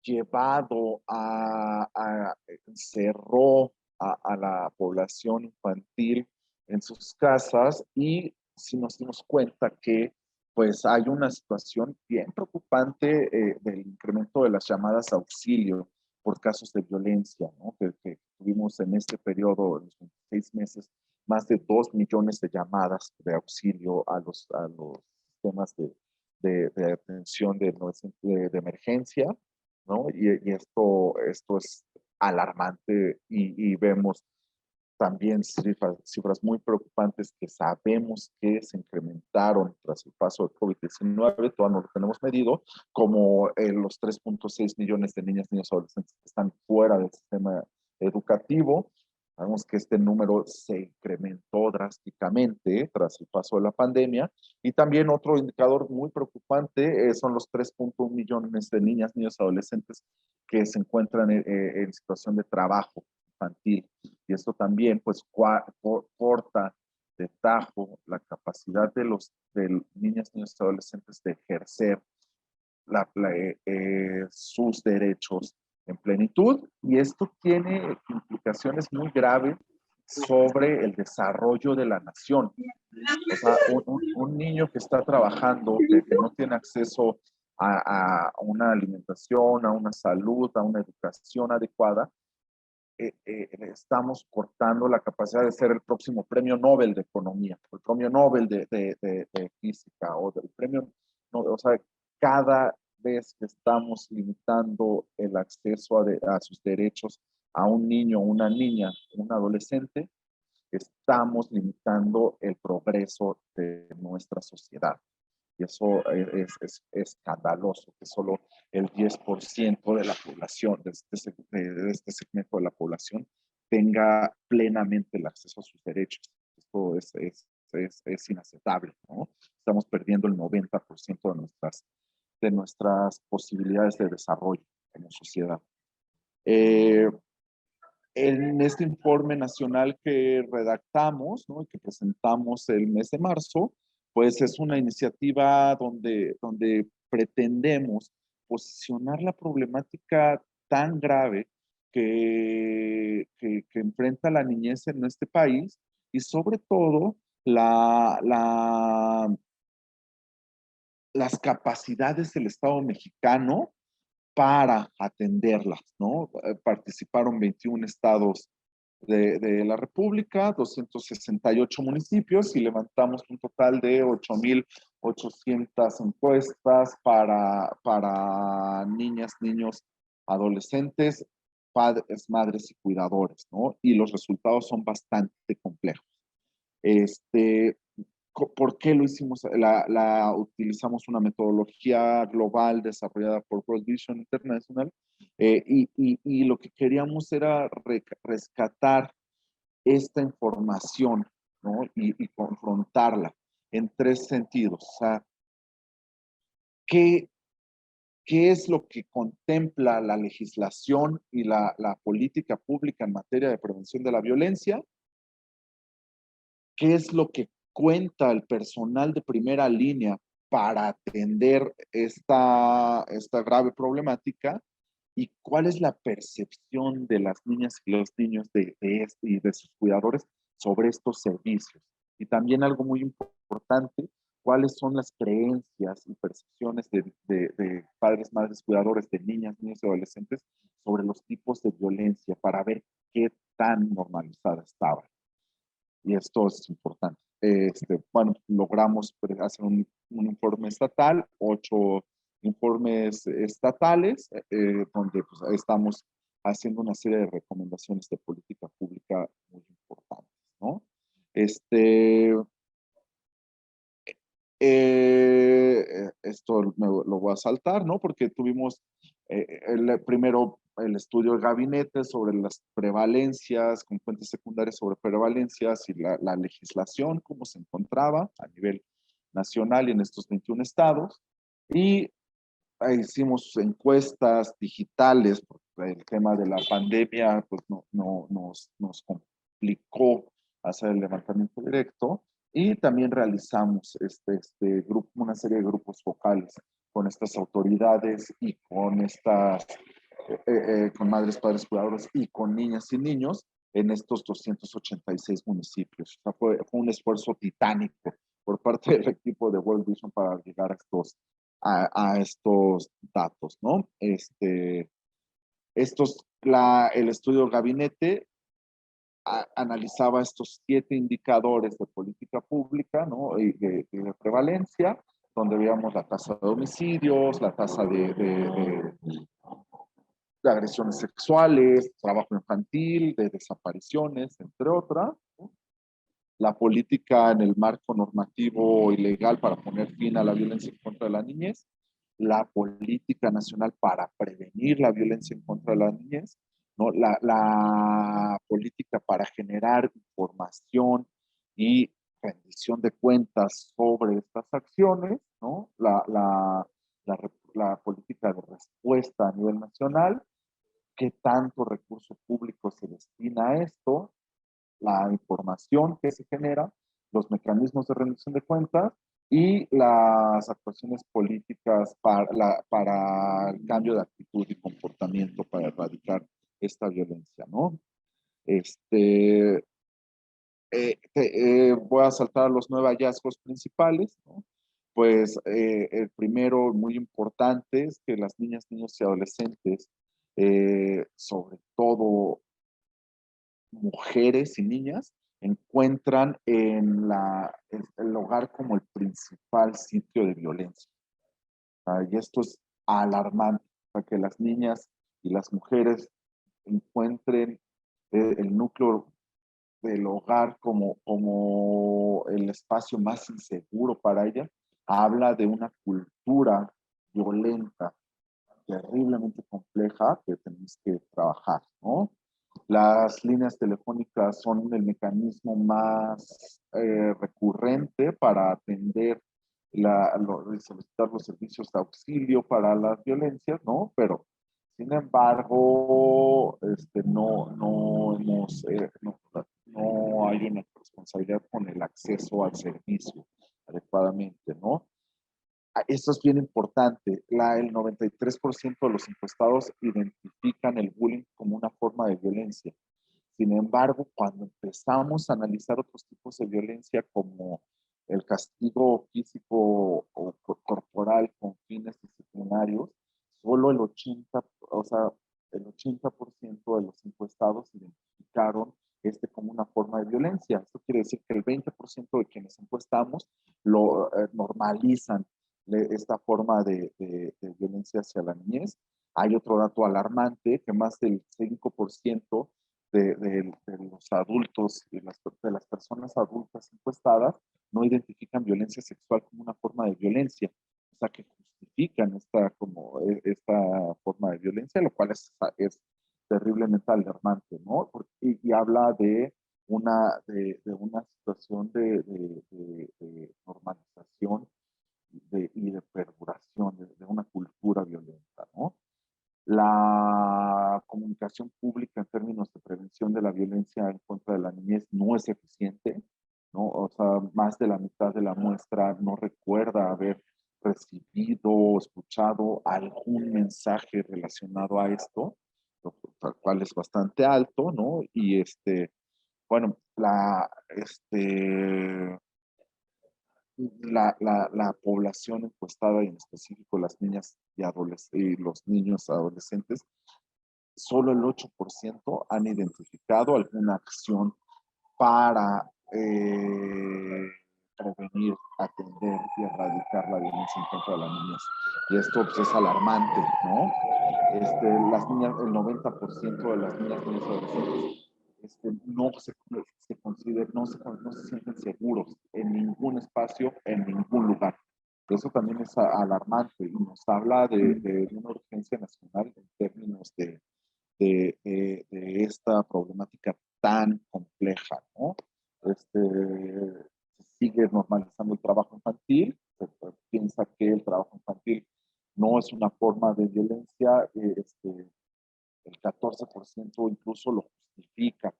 llevado encerró a la población infantil en sus casas y si nos dimos cuenta que pues hay una situación bien preocupante del incremento de las llamadas a auxilio por casos de violencia, ¿no? Que tuvimos en este periodo, en los 26 meses, más de 2 millones de llamadas de auxilio a los sistemas de atención de emergencia, ¿no? Y esto es alarmante y vemos también cifras muy preocupantes que sabemos que se incrementaron tras el paso del COVID-19, todavía no lo tenemos medido, como los 3.6 millones de niñas, niños y adolescentes que están fuera del sistema educativo. Sabemos que este número se incrementó drásticamente tras el paso de la pandemia. Y también otro indicador muy preocupante son los 3.1 millones de niñas, niños y adolescentes que se encuentran en situación de trabajo infantil. Y esto también pues corta de tajo la capacidad de niñas, niños y adolescentes de ejercer sus derechos en plenitud, y esto tiene implicaciones muy graves sobre el desarrollo de la nación. O sea, un niño que está trabajando, que no tiene acceso a una alimentación, a una salud, a una educación adecuada, estamos cortando la capacidad de ser el próximo premio Nobel de Economía, el premio Nobel de Física, o del premio, o sea, cada vez que estamos limitando el acceso a sus derechos a un niño, una niña, un adolescente, estamos limitando el progreso de nuestra sociedad. Y eso es escandaloso, que solo el 10% de la población, de este segmento de la población, tenga plenamente el acceso a sus derechos. Esto es inaceptable, ¿no? Estamos perdiendo el 90% de nuestras posibilidades de desarrollo como sociedad. En este informe nacional que redactamos, ¿no?, y que presentamos el mes de marzo, pues es una iniciativa donde pretendemos posicionar la problemática tan grave que enfrenta la niñez en este país y sobre todo las capacidades del Estado mexicano para atenderlas, ¿no? Participaron 21 estados de la República, 268 municipios y levantamos un total de 8,800 encuestas para niñas, niños, adolescentes, padres, madres y cuidadores, ¿no? Y los resultados son bastante complejos. ¿Por qué lo hicimos? Utilizamos una metodología global desarrollada por World Vision International y lo que queríamos era rescatar esta información, ¿no? Y confrontarla en 3 sentidos. O sea, ¿qué es lo que contempla la legislación y la política pública en materia de prevención de la violencia? qué es lo que cuenta el personal de primera línea para atender esta grave problemática y cuál es la percepción de las niñas y los niños y de sus cuidadores sobre estos servicios. Y también algo muy importante, cuáles son las creencias y percepciones de padres, madres, cuidadores de niñas, niños y adolescentes sobre los tipos de violencia para ver qué tan normalizada estaba. Y esto es importante. Bueno, logramos hacer un informe estatal, 8 informes estatales, donde pues, estamos haciendo una serie de recomendaciones de política pública muy importantes, ¿no? Esto lo voy a saltar, ¿no? Porque tuvimos primero el estudio de gabinete sobre las prevalencias, con fuentes secundarias sobre prevalencias y la legislación, cómo se encontraba a nivel nacional y en estos 21 estados. Y hicimos encuestas digitales, porque el tema de la pandemia pues, nos complicó hacer el levantamiento directo. Y también realizamos grupo, una serie de grupos focales con estas autoridades y con con madres, padres, cuidadores y con niñas y niños en estos 286 municipios. O sea, fue un esfuerzo titánico por parte del equipo de World Vision para llegar a estos datos, ¿no? El estudio del gabinete analizaba estos 7 indicadores de política pública, ¿no? Y de prevalencia, donde veíamos la tasa de homicidios, la tasa de agresiones sexuales, trabajo infantil, de desapariciones, entre otras, ¿no? La política en el marco normativo y legal para poner fin a la violencia en contra de la niñez, la política nacional para prevenir la violencia en contra de la niñez, ¿no? La política para generar información y rendición de cuentas sobre estas acciones, ¿no? La política de respuesta a nivel nacional, qué tanto recurso público se destina a esto, la información que se genera, los mecanismos de rendición de cuentas y las actuaciones políticas para el cambio de actitud y comportamiento para erradicar esta violencia, ¿no? Voy a saltar los 9 hallazgos principales, ¿no? Pues el primero, muy importante, es que las niñas, niños y adolescentes, sobre todo mujeres y niñas, encuentran en el hogar como el principal sitio de violencia. Y esto es alarmante, para que las niñas y las mujeres encuentren el núcleo del hogar como el espacio más inseguro para ellas. Habla de una cultura violenta, terriblemente compleja, que tenemos que trabajar, ¿no? Las líneas telefónicas son el mecanismo más recurrente para atender solicitar los servicios de auxilio para las violencias, ¿no? Pero, sin embargo, no hay una responsabilidad con el acceso al servicio adecuadamente, ¿no? Esto es bien importante. El 93% de los encuestados identifican el bullying como una forma de violencia. Sin embargo, cuando empezamos a analizar otros tipos de violencia como el castigo físico o corporal con fines disciplinarios, solo el 80% de los encuestados identificaron como una forma de violencia. Esto quiere decir que el 20% de quienes encuestamos lo normalizan esta forma de violencia hacia la niñez. Hay otro dato alarmante, que más del 5% de los adultos y de las personas adultas encuestadas no identifican violencia sexual como una forma de violencia, o sea que justifican esta forma de violencia, lo cual es terriblemente alarmante, ¿no? Y habla de una situación de normalización y de perduración de una cultura violenta, ¿no? La comunicación pública en términos de prevención de la violencia en contra de la niñez no es eficiente, ¿no? O sea, más de la mitad de la muestra no recuerda haber recibido o escuchado algún mensaje relacionado a esto, lo cual es bastante alto, ¿no? Y bueno, la población encuestada y en específico las niñas y los niños adolescentes, solo el 8% han identificado alguna acción para prevenir, atender y erradicar la violencia en contra de las niñas. Y esto pues, es alarmante, ¿no? Las niñas, el 90% de las niñas y adolescentes no se sienten seguros en ningún espacio, en ningún lugar. Eso también es alarmante y nos habla de una urgencia nacional en términos de esta problemática tan compleja, ¿no? Se sigue normalizando el trabajo infantil, se piensa que el trabajo infantil no es una forma de violencia, el 14% incluso lo justifica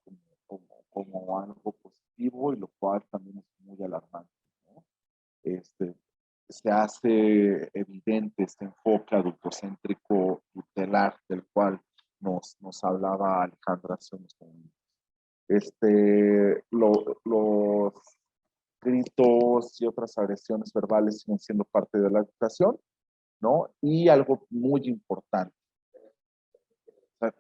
como algo positivo, y lo cual también es muy alarmante, ¿no? Se hace evidente este enfoque adultocéntrico tutelar del cual nos hablaba Alejandra hace unos momentos. Los gritos y otras agresiones verbales siguen siendo parte de la educación, ¿no? Y algo muy importante, o sea,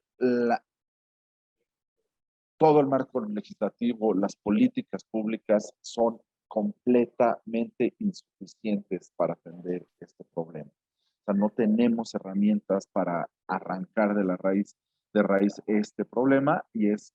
todo el marco legislativo, las políticas públicas son completamente insuficientes para atender este problema. O sea, no tenemos herramientas para arrancar de raíz este problema, y es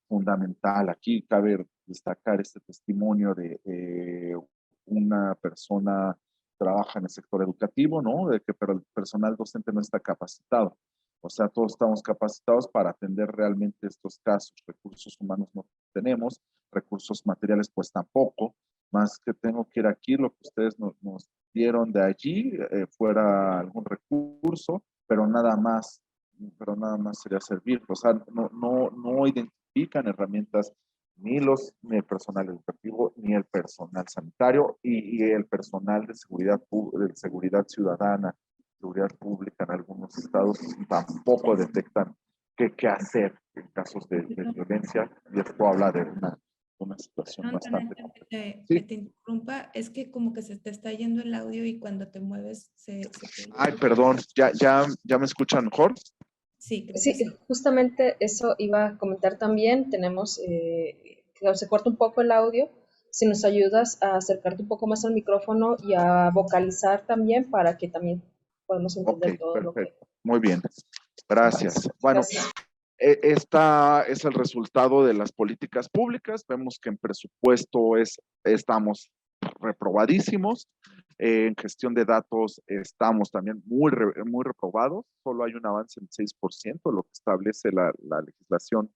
fundamental. Aquí cabe destacar este testimonio de una persona que trabaja en el sector educativo, ¿no? Pero el personal docente no está capacitado. O sea, todos estamos capacitados para atender realmente estos casos. Recursos humanos no tenemos, recursos materiales pues tampoco. Más que tengo que ir aquí, lo que ustedes nos dieron de allí, fuera algún recurso, pero nada más sería servir. O sea, no identifican herramientas ni el personal educativo, ni el personal sanitario y el personal de seguridad ciudadana, seguridad pública en algunos estados tampoco detectan qué hacer en casos de violencia, y esto habla de una situación bastante compleja. Que te interrumpa, es que como que se te está yendo el audio y cuando te mueves se Ay, perdón, ¿ya me escuchan mejor? Sí, creo que Sí, justamente eso iba a comentar también. Tenemos, se corta un poco el audio. Si nos ayudas a acercarte un poco más al micrófono y a vocalizar también para que también podamos entender todo lo que... Perfecto. Muy bien. Gracias. Bueno, esta es el resultado de las políticas públicas. Vemos que en presupuesto estamos reprobadísimos. En gestión de datos estamos también muy reprobados. Solo hay un avance del 6%, lo que establece la legislación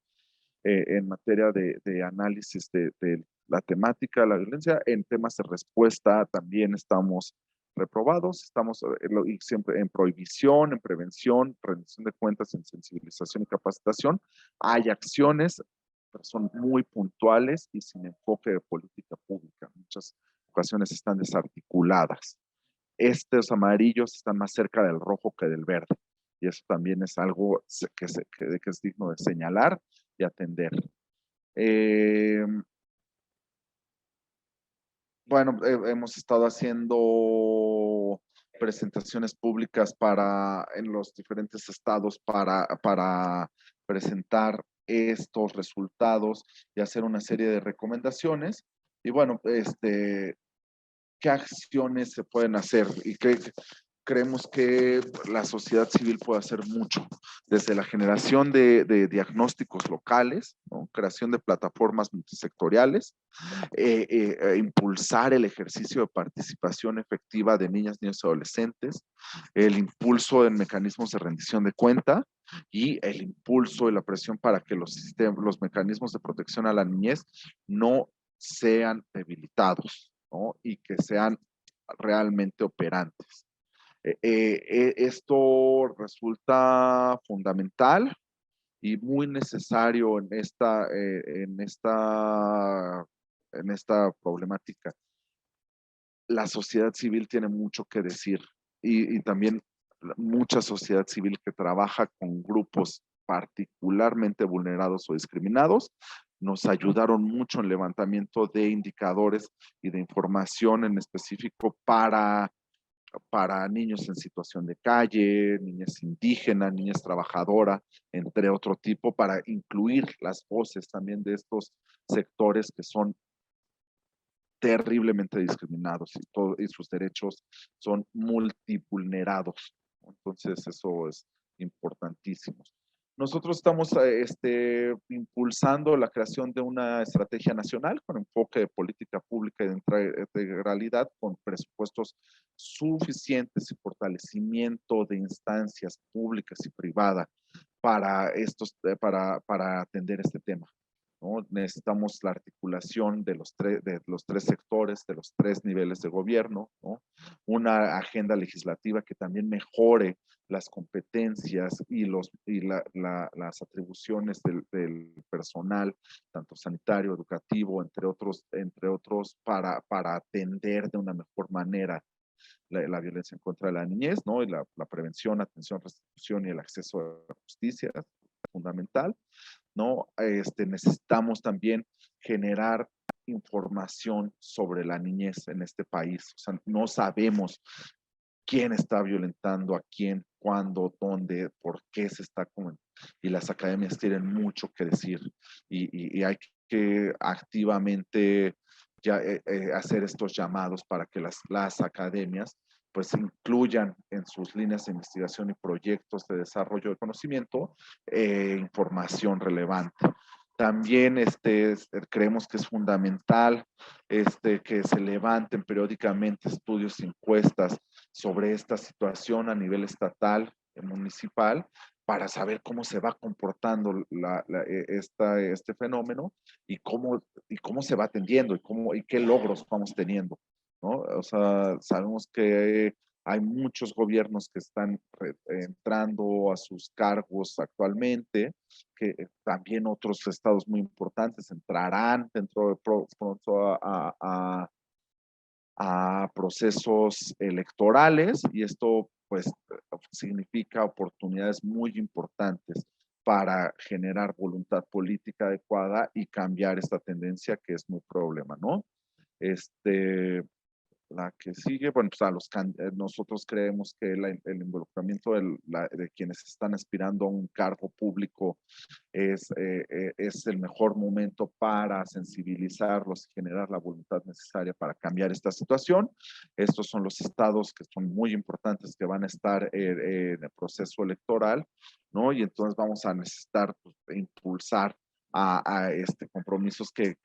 en materia de análisis de la temática de la violencia. En temas de respuesta también estamos reprobados. Estamos y siempre en prohibición, en prevención, rendición de cuentas, en sensibilización y capacitación. Hay acciones, pero son muy puntuales y sin enfoque de política pública. Muchas ocasiones están desarticuladas. Estos amarillos están más cerca del rojo que del verde, y eso también es algo que es digno de señalar y atender. Bueno, hemos estado haciendo presentaciones públicas en los diferentes estados para presentar estos resultados y hacer una serie de recomendaciones. Y bueno, ¿qué acciones se pueden hacer? Y creemos que la sociedad civil puede hacer mucho, desde la generación de diagnósticos locales, ¿no? Creación de plataformas multisectoriales, impulsar el ejercicio de participación efectiva de niñas, niños y adolescentes, el impulso en mecanismos de rendición de cuenta y el impulso y la presión para que los mecanismos de protección a la niñez no sean debilitados, ¿no? Y que sean realmente operantes. Esto resulta fundamental y muy necesario en esta en esta problemática, la sociedad civil tiene mucho que decir y también mucha sociedad civil que trabaja con grupos particularmente vulnerados o discriminados, nos ayudaron mucho en levantamiento de indicadores y de información en específico para niños en situación de calle, niñas indígenas, niñas trabajadoras, entre otro tipo, para incluir las voces también de estos sectores que son terriblemente discriminados y sus derechos son multivulnerados. Entonces eso es importantísimo. Nosotros estamos impulsando la creación de una estrategia nacional con enfoque de política pública y de integralidad, con presupuestos suficientes y fortalecimiento de instancias públicas y privadas para atender este tema, ¿no? Necesitamos la articulación de los tres sectores, de los tres niveles de gobierno, ¿no? Una agenda legislativa que también mejore las competencias y las atribuciones del personal, tanto sanitario, educativo, entre otros para atender de una mejor manera la violencia en contra de la niñez, ¿no? Y la prevención, atención, restitución y el acceso a la justicia es fundamental, ¿no? Necesitamos también generar información sobre la niñez en este país. O sea, no sabemos quién está violentando a quién, cuándo, dónde, por qué se está comentando. Y las academias tienen mucho que decir y hay que activamente hacer estos llamados para que las academias pues incluyan en sus líneas de investigación y proyectos de desarrollo de conocimiento información relevante. También creemos que es fundamental que se levanten periódicamente estudios y encuestas sobre esta situación a nivel estatal y municipal para saber cómo se va comportando este fenómeno y cómo se va atendiendo y qué logros vamos teniendo, ¿no? O sea, sabemos que hay muchos gobiernos que están entrando a sus cargos actualmente, que también otros estados muy importantes entrarán dentro de pronto a procesos electorales y esto pues significa oportunidades muy importantes para generar voluntad política adecuada y cambiar esta tendencia que es muy problema, ¿no? La que sigue, bueno, pues nosotros creemos que el involucramiento de quienes están aspirando a un cargo público es el mejor momento para sensibilizarlos y generar la voluntad necesaria para cambiar esta situación. Estos son los estados que son muy importantes que van a estar en el proceso electoral, ¿no? Y entonces vamos a necesitar pues, impulsar a compromisos que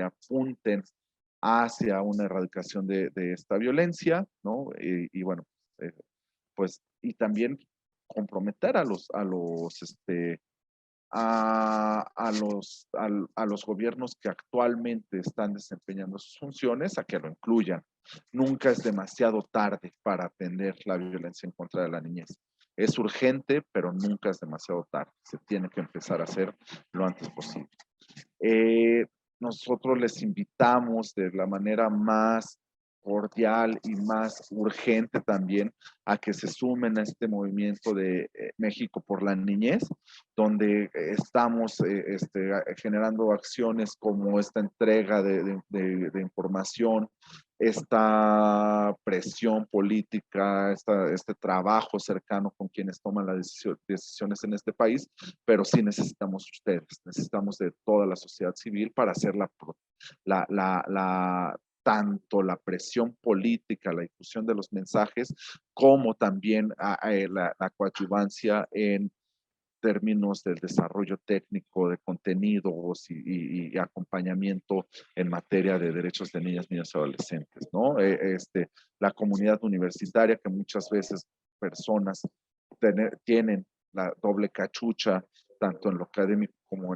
apunten hacia una erradicación de esta violencia, ¿no? Y bueno, pues, y también comprometer a los gobiernos que actualmente están desempeñando sus funciones a que lo incluyan. Nunca es demasiado tarde para atender la violencia en contra de la niñez. Es urgente, pero nunca es demasiado tarde. Se tiene que empezar a hacer lo antes posible. Nosotros les invitamos de la manera más cordial y más urgente también a que se sumen a este movimiento de México por la Niñez, donde estamos generando acciones como esta entrega de información, esta presión política, este trabajo cercano con quienes toman las decisiones en este país, pero sí necesitamos ustedes, necesitamos de toda la sociedad civil para hacer tanto la presión política, la difusión de los mensajes, como también la coadyuvancia en términos del desarrollo técnico de contenidos y acompañamiento en materia de derechos de niñas, niños y adolescentes, ¿no? La comunidad universitaria, que muchas veces personas tienen la doble cachucha, tanto en lo académico como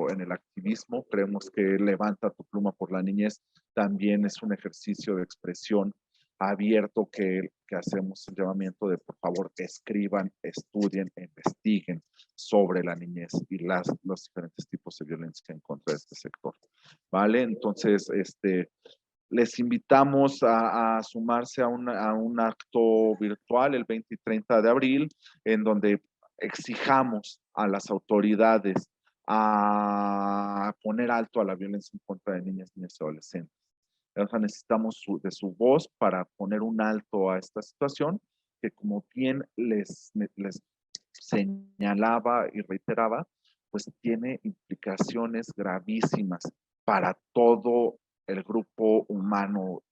en el activismo. Creemos que Levanta tu pluma por la niñez también es un ejercicio de expresión abierto que hacemos el llamamiento de, por favor, escriban, estudien, investiguen sobre la niñez y los diferentes tipos de violencia en contra de este sector. ¿vale? Entonces, les invitamos a sumarse a un acto virtual el 20 y 30 de abril, en donde exijamos a las autoridades a poner alto a la violencia en contra de niñas, niños y adolescentes. O sea, necesitamos de su voz para poner un alto a esta situación, que como bien les señalaba y reiteraba, pues tiene implicaciones gravísimas para todo el grupo humano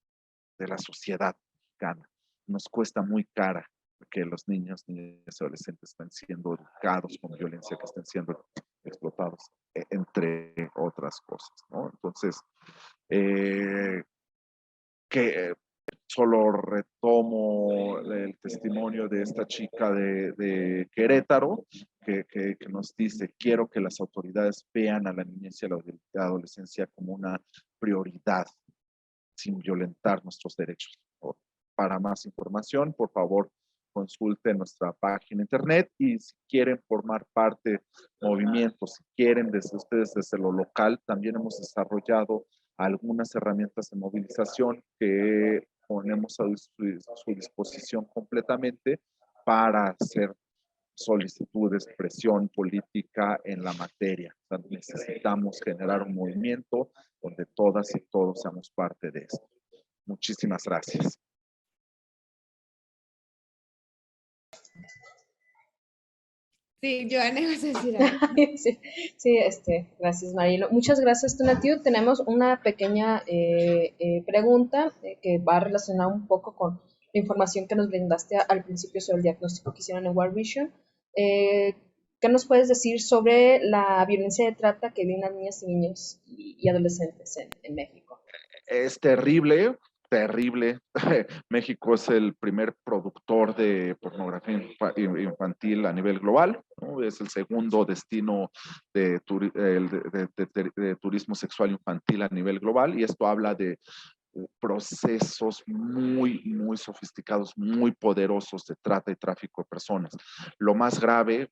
de la sociedad mexicana. Nos cuesta muy cara que los niños y adolescentes estén siendo educados con violencia, que estén siendo explotados, entre otras cosas, ¿no? Entonces, solo retomo el testimonio de esta chica de Querétaro, que nos dice: quiero que las autoridades vean a la niñez y a la adolescencia como una prioridad, sin violentar nuestros derechos. Para más información, por favor, consulten nuestra página internet, y si quieren formar parte de movimientos, si quieren ustedes desde lo local, también hemos desarrollado algunas herramientas de movilización que ponemos a su disposición completamente para hacer solicitudes, presión política en la materia. O sea, necesitamos generar un movimiento donde todas y todos seamos parte de esto. Muchísimas gracias. Sí, Joana, vas a decir algo. Sí, gracias, Marilo. Muchas gracias, Tonatiuh. Tenemos una pequeña pregunta que va relacionada un poco con la información que nos brindaste al principio sobre el diagnóstico que hicieron en World Vision. ¿Qué nos puedes decir sobre la violencia de trata que viven las niñas y niños y adolescentes en México? Es terrible, terrible. México es el primer productor de pornografía infantil a nivel global, ¿no? Es el segundo destino de turismo sexual infantil a nivel global, y esto habla de procesos muy, muy sofisticados, muy poderosos de trata y tráfico de personas. Lo más grave,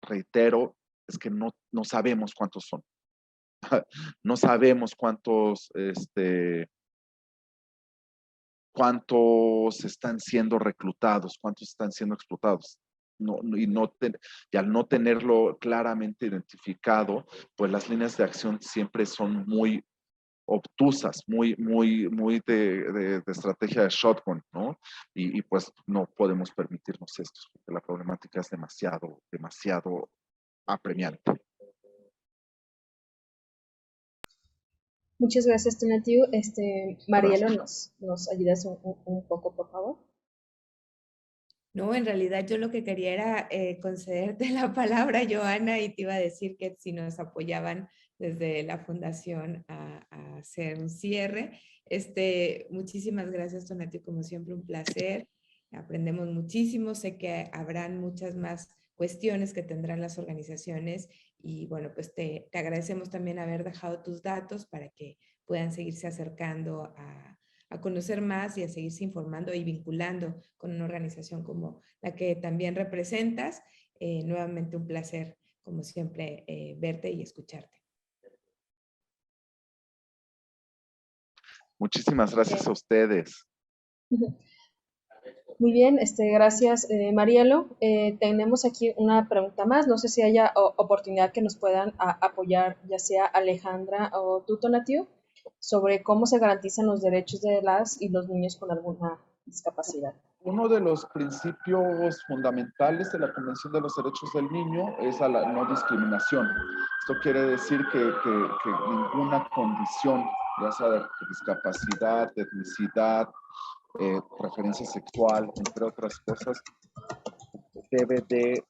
reitero, es que no sabemos cuántos son. No sabemos cuántos están siendo reclutados, cuántos están siendo explotados. Y al no tenerlo claramente identificado, pues las líneas de acción siempre son muy obtusas, muy de estrategia de shotgun, ¿no? Y pues no podemos permitirnos esto, porque la problemática es demasiado apremiante. Muchas gracias, Tonatiuh. Marielo, ¿nos ayudas un poco, por favor? No, en realidad yo lo que quería era concederte la palabra, Joana, y te iba a decir que si nos apoyaban desde la fundación a hacer un cierre. Muchísimas gracias, Tonatiuh, como siempre, un placer. Aprendemos muchísimo, sé que habrán muchas más cuestiones que tendrán las organizaciones, y bueno, pues te agradecemos también haber dejado tus datos para que puedan seguirse acercando a conocer más y a seguirse informando y vinculando con una organización como la que también representas. Nuevamente un placer, como siempre, verte y escucharte. Muchísimas gracias a ustedes. Muy bien, gracias, Marielo. Tenemos aquí una pregunta más. No sé si haya oportunidad que nos puedan apoyar, ya sea Alejandra o tú, Tonatiuh, sobre cómo se garantizan los derechos de las y los niños con alguna discapacidad. Uno de los principios fundamentales de la Convención de los Derechos del Niño es a la no discriminación. Esto quiere decir que ninguna condición, ya sea de discapacidad, de etnicidad, preferencia sexual, entre otras cosas, debe de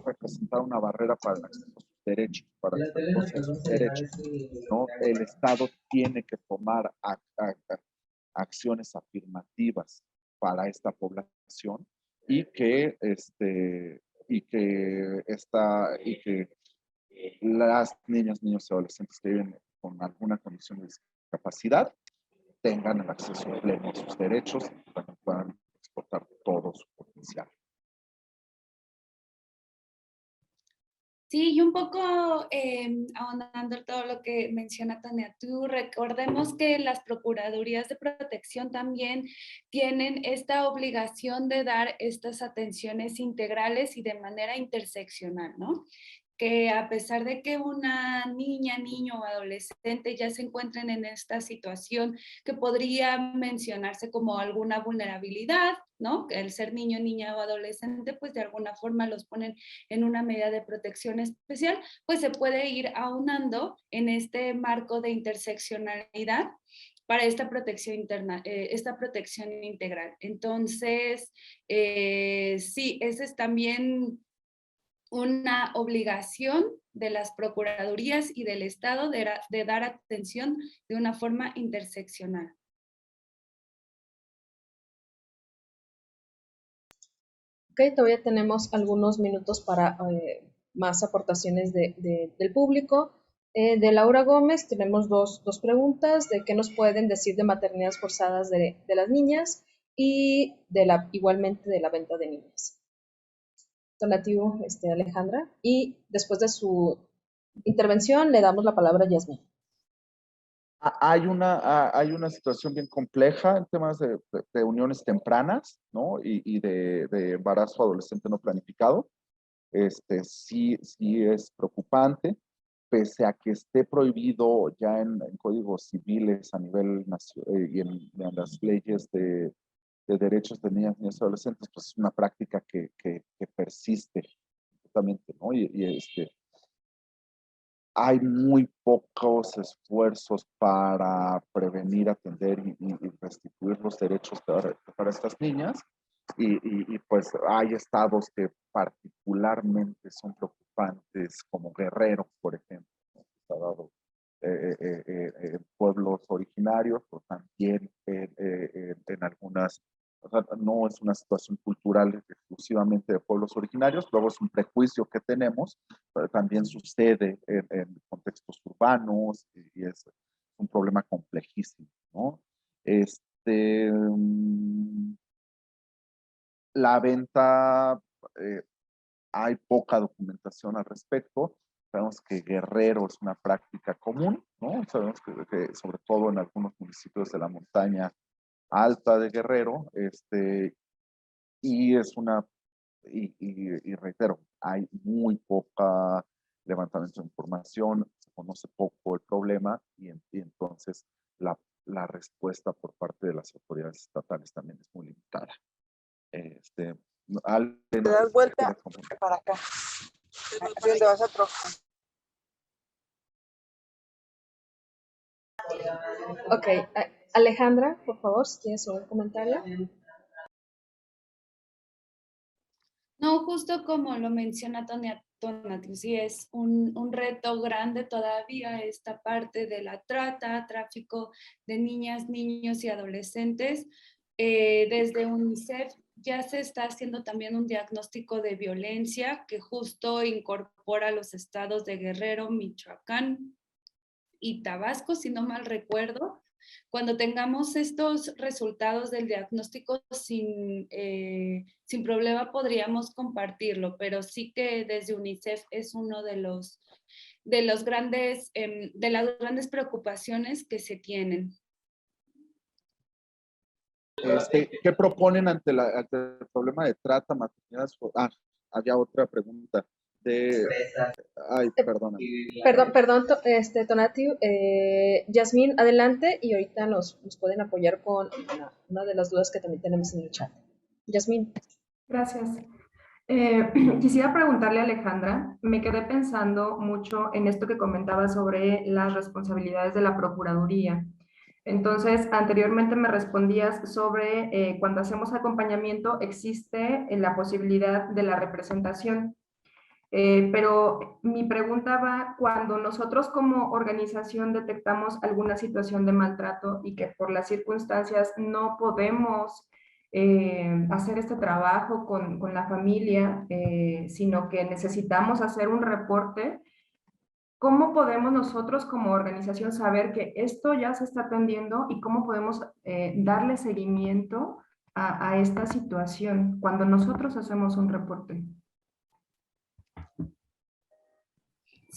representar una barrera para el acceso a sus derechos, para el acceso a sus derechos, ¿no? El Estado tiene que tomar acciones afirmativas para esta población, y que las niñas, niños y adolescentes que viven con alguna condición de discapacidad tengan el acceso pleno a sus derechos y puedan explotar todo su potencial. Sí, y un poco ahondando en todo lo que menciona Tania, tú recordemos que las procuradurías de protección también tienen esta obligación de dar estas atenciones integrales y de manera interseccional, ¿no? Que a pesar de que una niña, niño o adolescente ya se encuentren en esta situación que podría mencionarse como alguna vulnerabilidad, ¿no? Que el ser niño, niña o adolescente, pues de alguna forma los ponen en una medida de protección especial, pues se puede ir aunando en este marco de interseccionalidad para esta protección interna, esta protección integral. Entonces, sí, ese es también una obligación de las procuradurías y del Estado de dar atención de una forma interseccional. Ok, todavía tenemos algunos minutos para más aportaciones del público. De Laura Gómez tenemos dos preguntas de qué nos pueden decir de maternidades forzadas de las niñas y igualmente de la venta de niñas. Donativo, Alejandra, y después de su intervención le damos la palabra a Yasmín. Hay una situación bien compleja en temas de uniones tempranas, ¿no? Y de embarazo adolescente no planificado. Sí es preocupante, pese a que esté prohibido ya en códigos civiles a nivel nacional y en las leyes de derechos de niñas, niños y adolescentes, pues es una práctica que persiste justamente, ¿no? Hay muy pocos esfuerzos para prevenir, atender y restituir los derechos para estas niñas. Y pues hay estados que particularmente son preocupantes, como Guerrero, por ejemplo, ¿no? Está dado en pueblos originarios, o también en algunas, o sea, no es una situación cultural exclusivamente de pueblos originarios, luego es un prejuicio que tenemos, pero también sucede en contextos urbanos y es un problema complejísimo, ¿no? La venta, hay poca documentación al respecto. Sabemos que Guerrero es una práctica común, ¿no? Sabemos que sobre todo en algunos municipios de la montaña alta de Guerrero, y es una, y reitero, hay muy poca levantamiento de información, se conoce poco el problema y entonces la respuesta por parte de las autoridades estatales también es muy limitada. Te das vuelta para acá. ¿Dónde vas a trocar? Ok, Alejandra, por favor, si tienes un comentario. No, justo como lo menciona Tonatiuh, sí es un reto grande todavía esta parte de la trata, tráfico de niñas, niños y adolescentes. Desde UNICEF ya se está haciendo también un diagnóstico de violencia que justo incorpora los estados de Guerrero, Michoacán y Tabasco, si no mal recuerdo. Cuando tengamos estos resultados del diagnóstico sin problema podríamos compartirlo, pero sí que desde UNICEF es uno de las grandes preocupaciones que se tienen. ¿Qué proponen ante el problema de trata, maternidades? Había otra pregunta. Ay, perdona. Perdón, Tonatiuh. Yasmín, adelante y ahorita nos pueden apoyar con una de las dudas que también tenemos en el chat. Yasmín. Gracias. Quisiera preguntarle a Alejandra, me quedé pensando mucho en esto que comentaba sobre las responsabilidades de la Procuraduría. Entonces, anteriormente me respondías sobre cuando hacemos acompañamiento existe la posibilidad de la representación. Pero mi pregunta va, cuando nosotros como organización detectamos alguna situación de maltrato y que por las circunstancias no podemos hacer este trabajo con la familia, sino que necesitamos hacer un reporte, ¿cómo podemos nosotros como organización saber que esto ya se está atendiendo y cómo podemos darle seguimiento a esta situación cuando nosotros hacemos un reporte?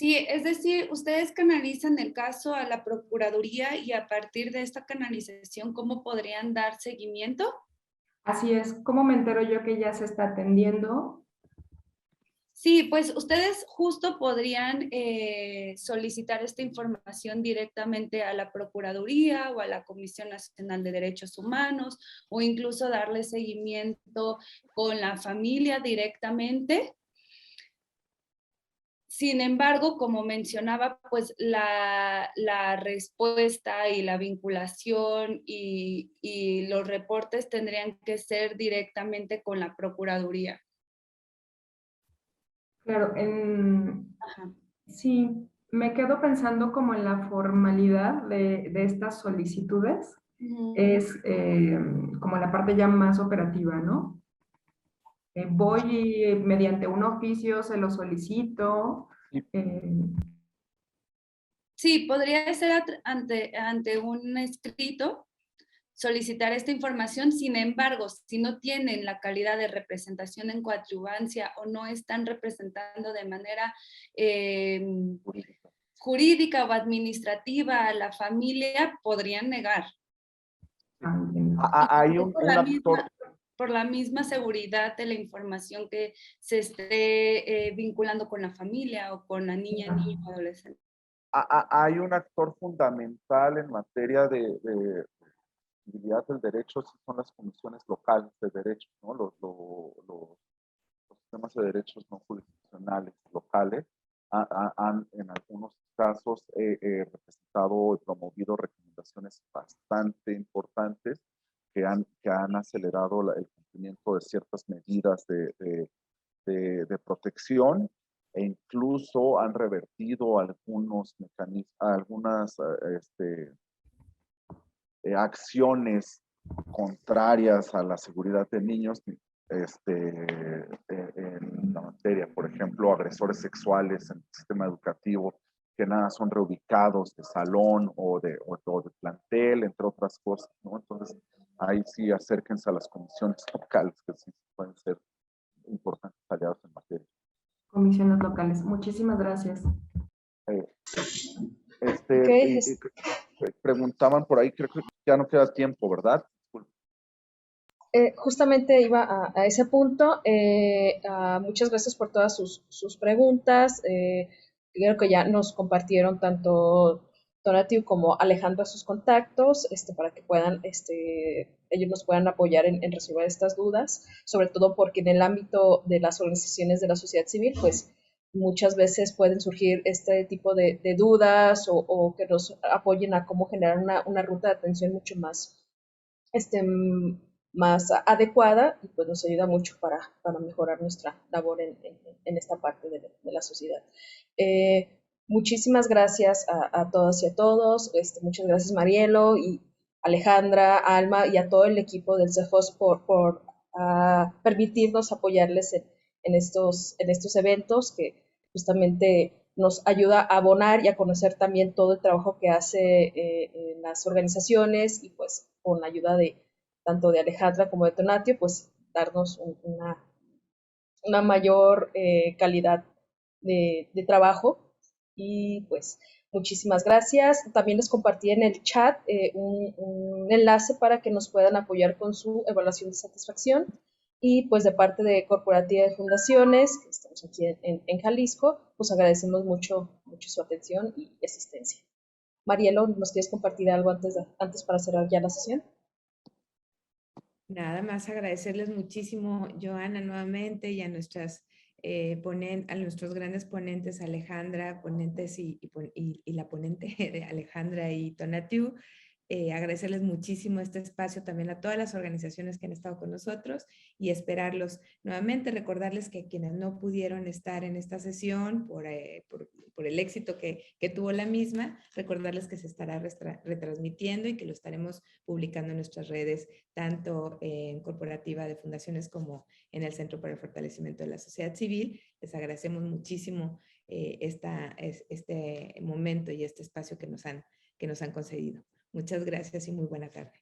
Sí, es decir, ustedes canalizan el caso a la Procuraduría y a partir de esta canalización, ¿cómo podrían dar seguimiento? Así es. ¿Cómo me entero yo que ya se está atendiendo? Sí, pues ustedes justo podrían solicitar esta información directamente a la Procuraduría o a la Comisión Nacional de Derechos Humanos o incluso darle seguimiento con la familia directamente. Sin embargo, como mencionaba, pues la respuesta y la vinculación y los reportes tendrían que ser directamente con la Procuraduría. Claro, sí, me quedo pensando como en la formalidad de estas solicitudes. Es como la parte ya más operativa, ¿no? Voy y mediante un oficio se lo solicito. Sí, podría ser ante un escrito solicitar esta información. Sin embargo, si no tienen la calidad de representación en coadyuvancia o no están representando de manera jurídica o administrativa a la familia, podrían negar. Hay un actor. Por la misma seguridad de la información que se esté vinculando con la familia o con la niña, niño o adolescente. Hay un actor fundamental en materia de accesibilidad del derecho, sí, son las comisiones locales de derechos, ¿no? Los sistemas de derechos no jurisdiccionales locales han en algunos casos representado y promovido recomendaciones bastante importantes que han acelerado el cumplimiento de ciertas medidas de protección e incluso han revertido algunos mecanismos, algunas acciones contrarias a la seguridad de niños en la materia. Por ejemplo, agresores sexuales en el sistema educativo que nada son reubicados de salón o de plantel, entre otras cosas, ¿no? Entonces, ahí sí acérquense a las comisiones locales, que sí pueden ser importantes aliados en materia. Comisiones locales. Muchísimas gracias. Preguntaban por ahí, creo que ya no queda tiempo, ¿verdad? Justamente iba a ese punto. Muchas gracias por todas sus preguntas. Creo que ya nos compartieron tanto Tonatiuh como Alejandra sus contactos para que puedan, ellos nos puedan apoyar en resolver estas dudas, sobre todo porque en el ámbito de las organizaciones de la sociedad civil, pues muchas veces pueden surgir este tipo de dudas o que nos apoyen a cómo generar una ruta de atención mucho más más adecuada y pues nos ayuda mucho para mejorar nuestra labor en esta parte de la sociedad. Muchísimas gracias a todas y a todos. Muchas gracias Marielo y Alejandra, Alma y a todo el equipo del CEFOS por permitirnos apoyarles en estos eventos que justamente nos ayuda a abonar y a conocer también todo el trabajo que hace las organizaciones y pues con la ayuda de tanto de Alejandra como de Tonatiuh, pues darnos una mayor calidad de trabajo. Y pues muchísimas gracias. También les compartí en el chat un enlace para que nos puedan apoyar con su evaluación de satisfacción. Y pues de parte de Corporativa de Fundaciones, que estamos aquí en Jalisco, pues agradecemos mucho su atención y asistencia. Marielo, ¿nos quieres compartir algo antes para cerrar ya la sesión? Nada más agradecerles muchísimo, Joana, nuevamente, y a nuestros grandes ponentes, Alejandra, ponentes y la ponente de Alejandra y Tonatiuh. Agradecerles muchísimo este espacio también a todas las organizaciones que han estado con nosotros y esperarlos nuevamente, recordarles que quienes no pudieron estar en esta sesión por el éxito que tuvo la misma, recordarles que se estará retransmitiendo y que lo estaremos publicando en nuestras redes, tanto en Corporativa de Fundaciones como en el Centro para el Fortalecimiento de la Sociedad Civil. Les agradecemos muchísimo este momento y este espacio que nos han concedido. Muchas gracias y muy buena tarde.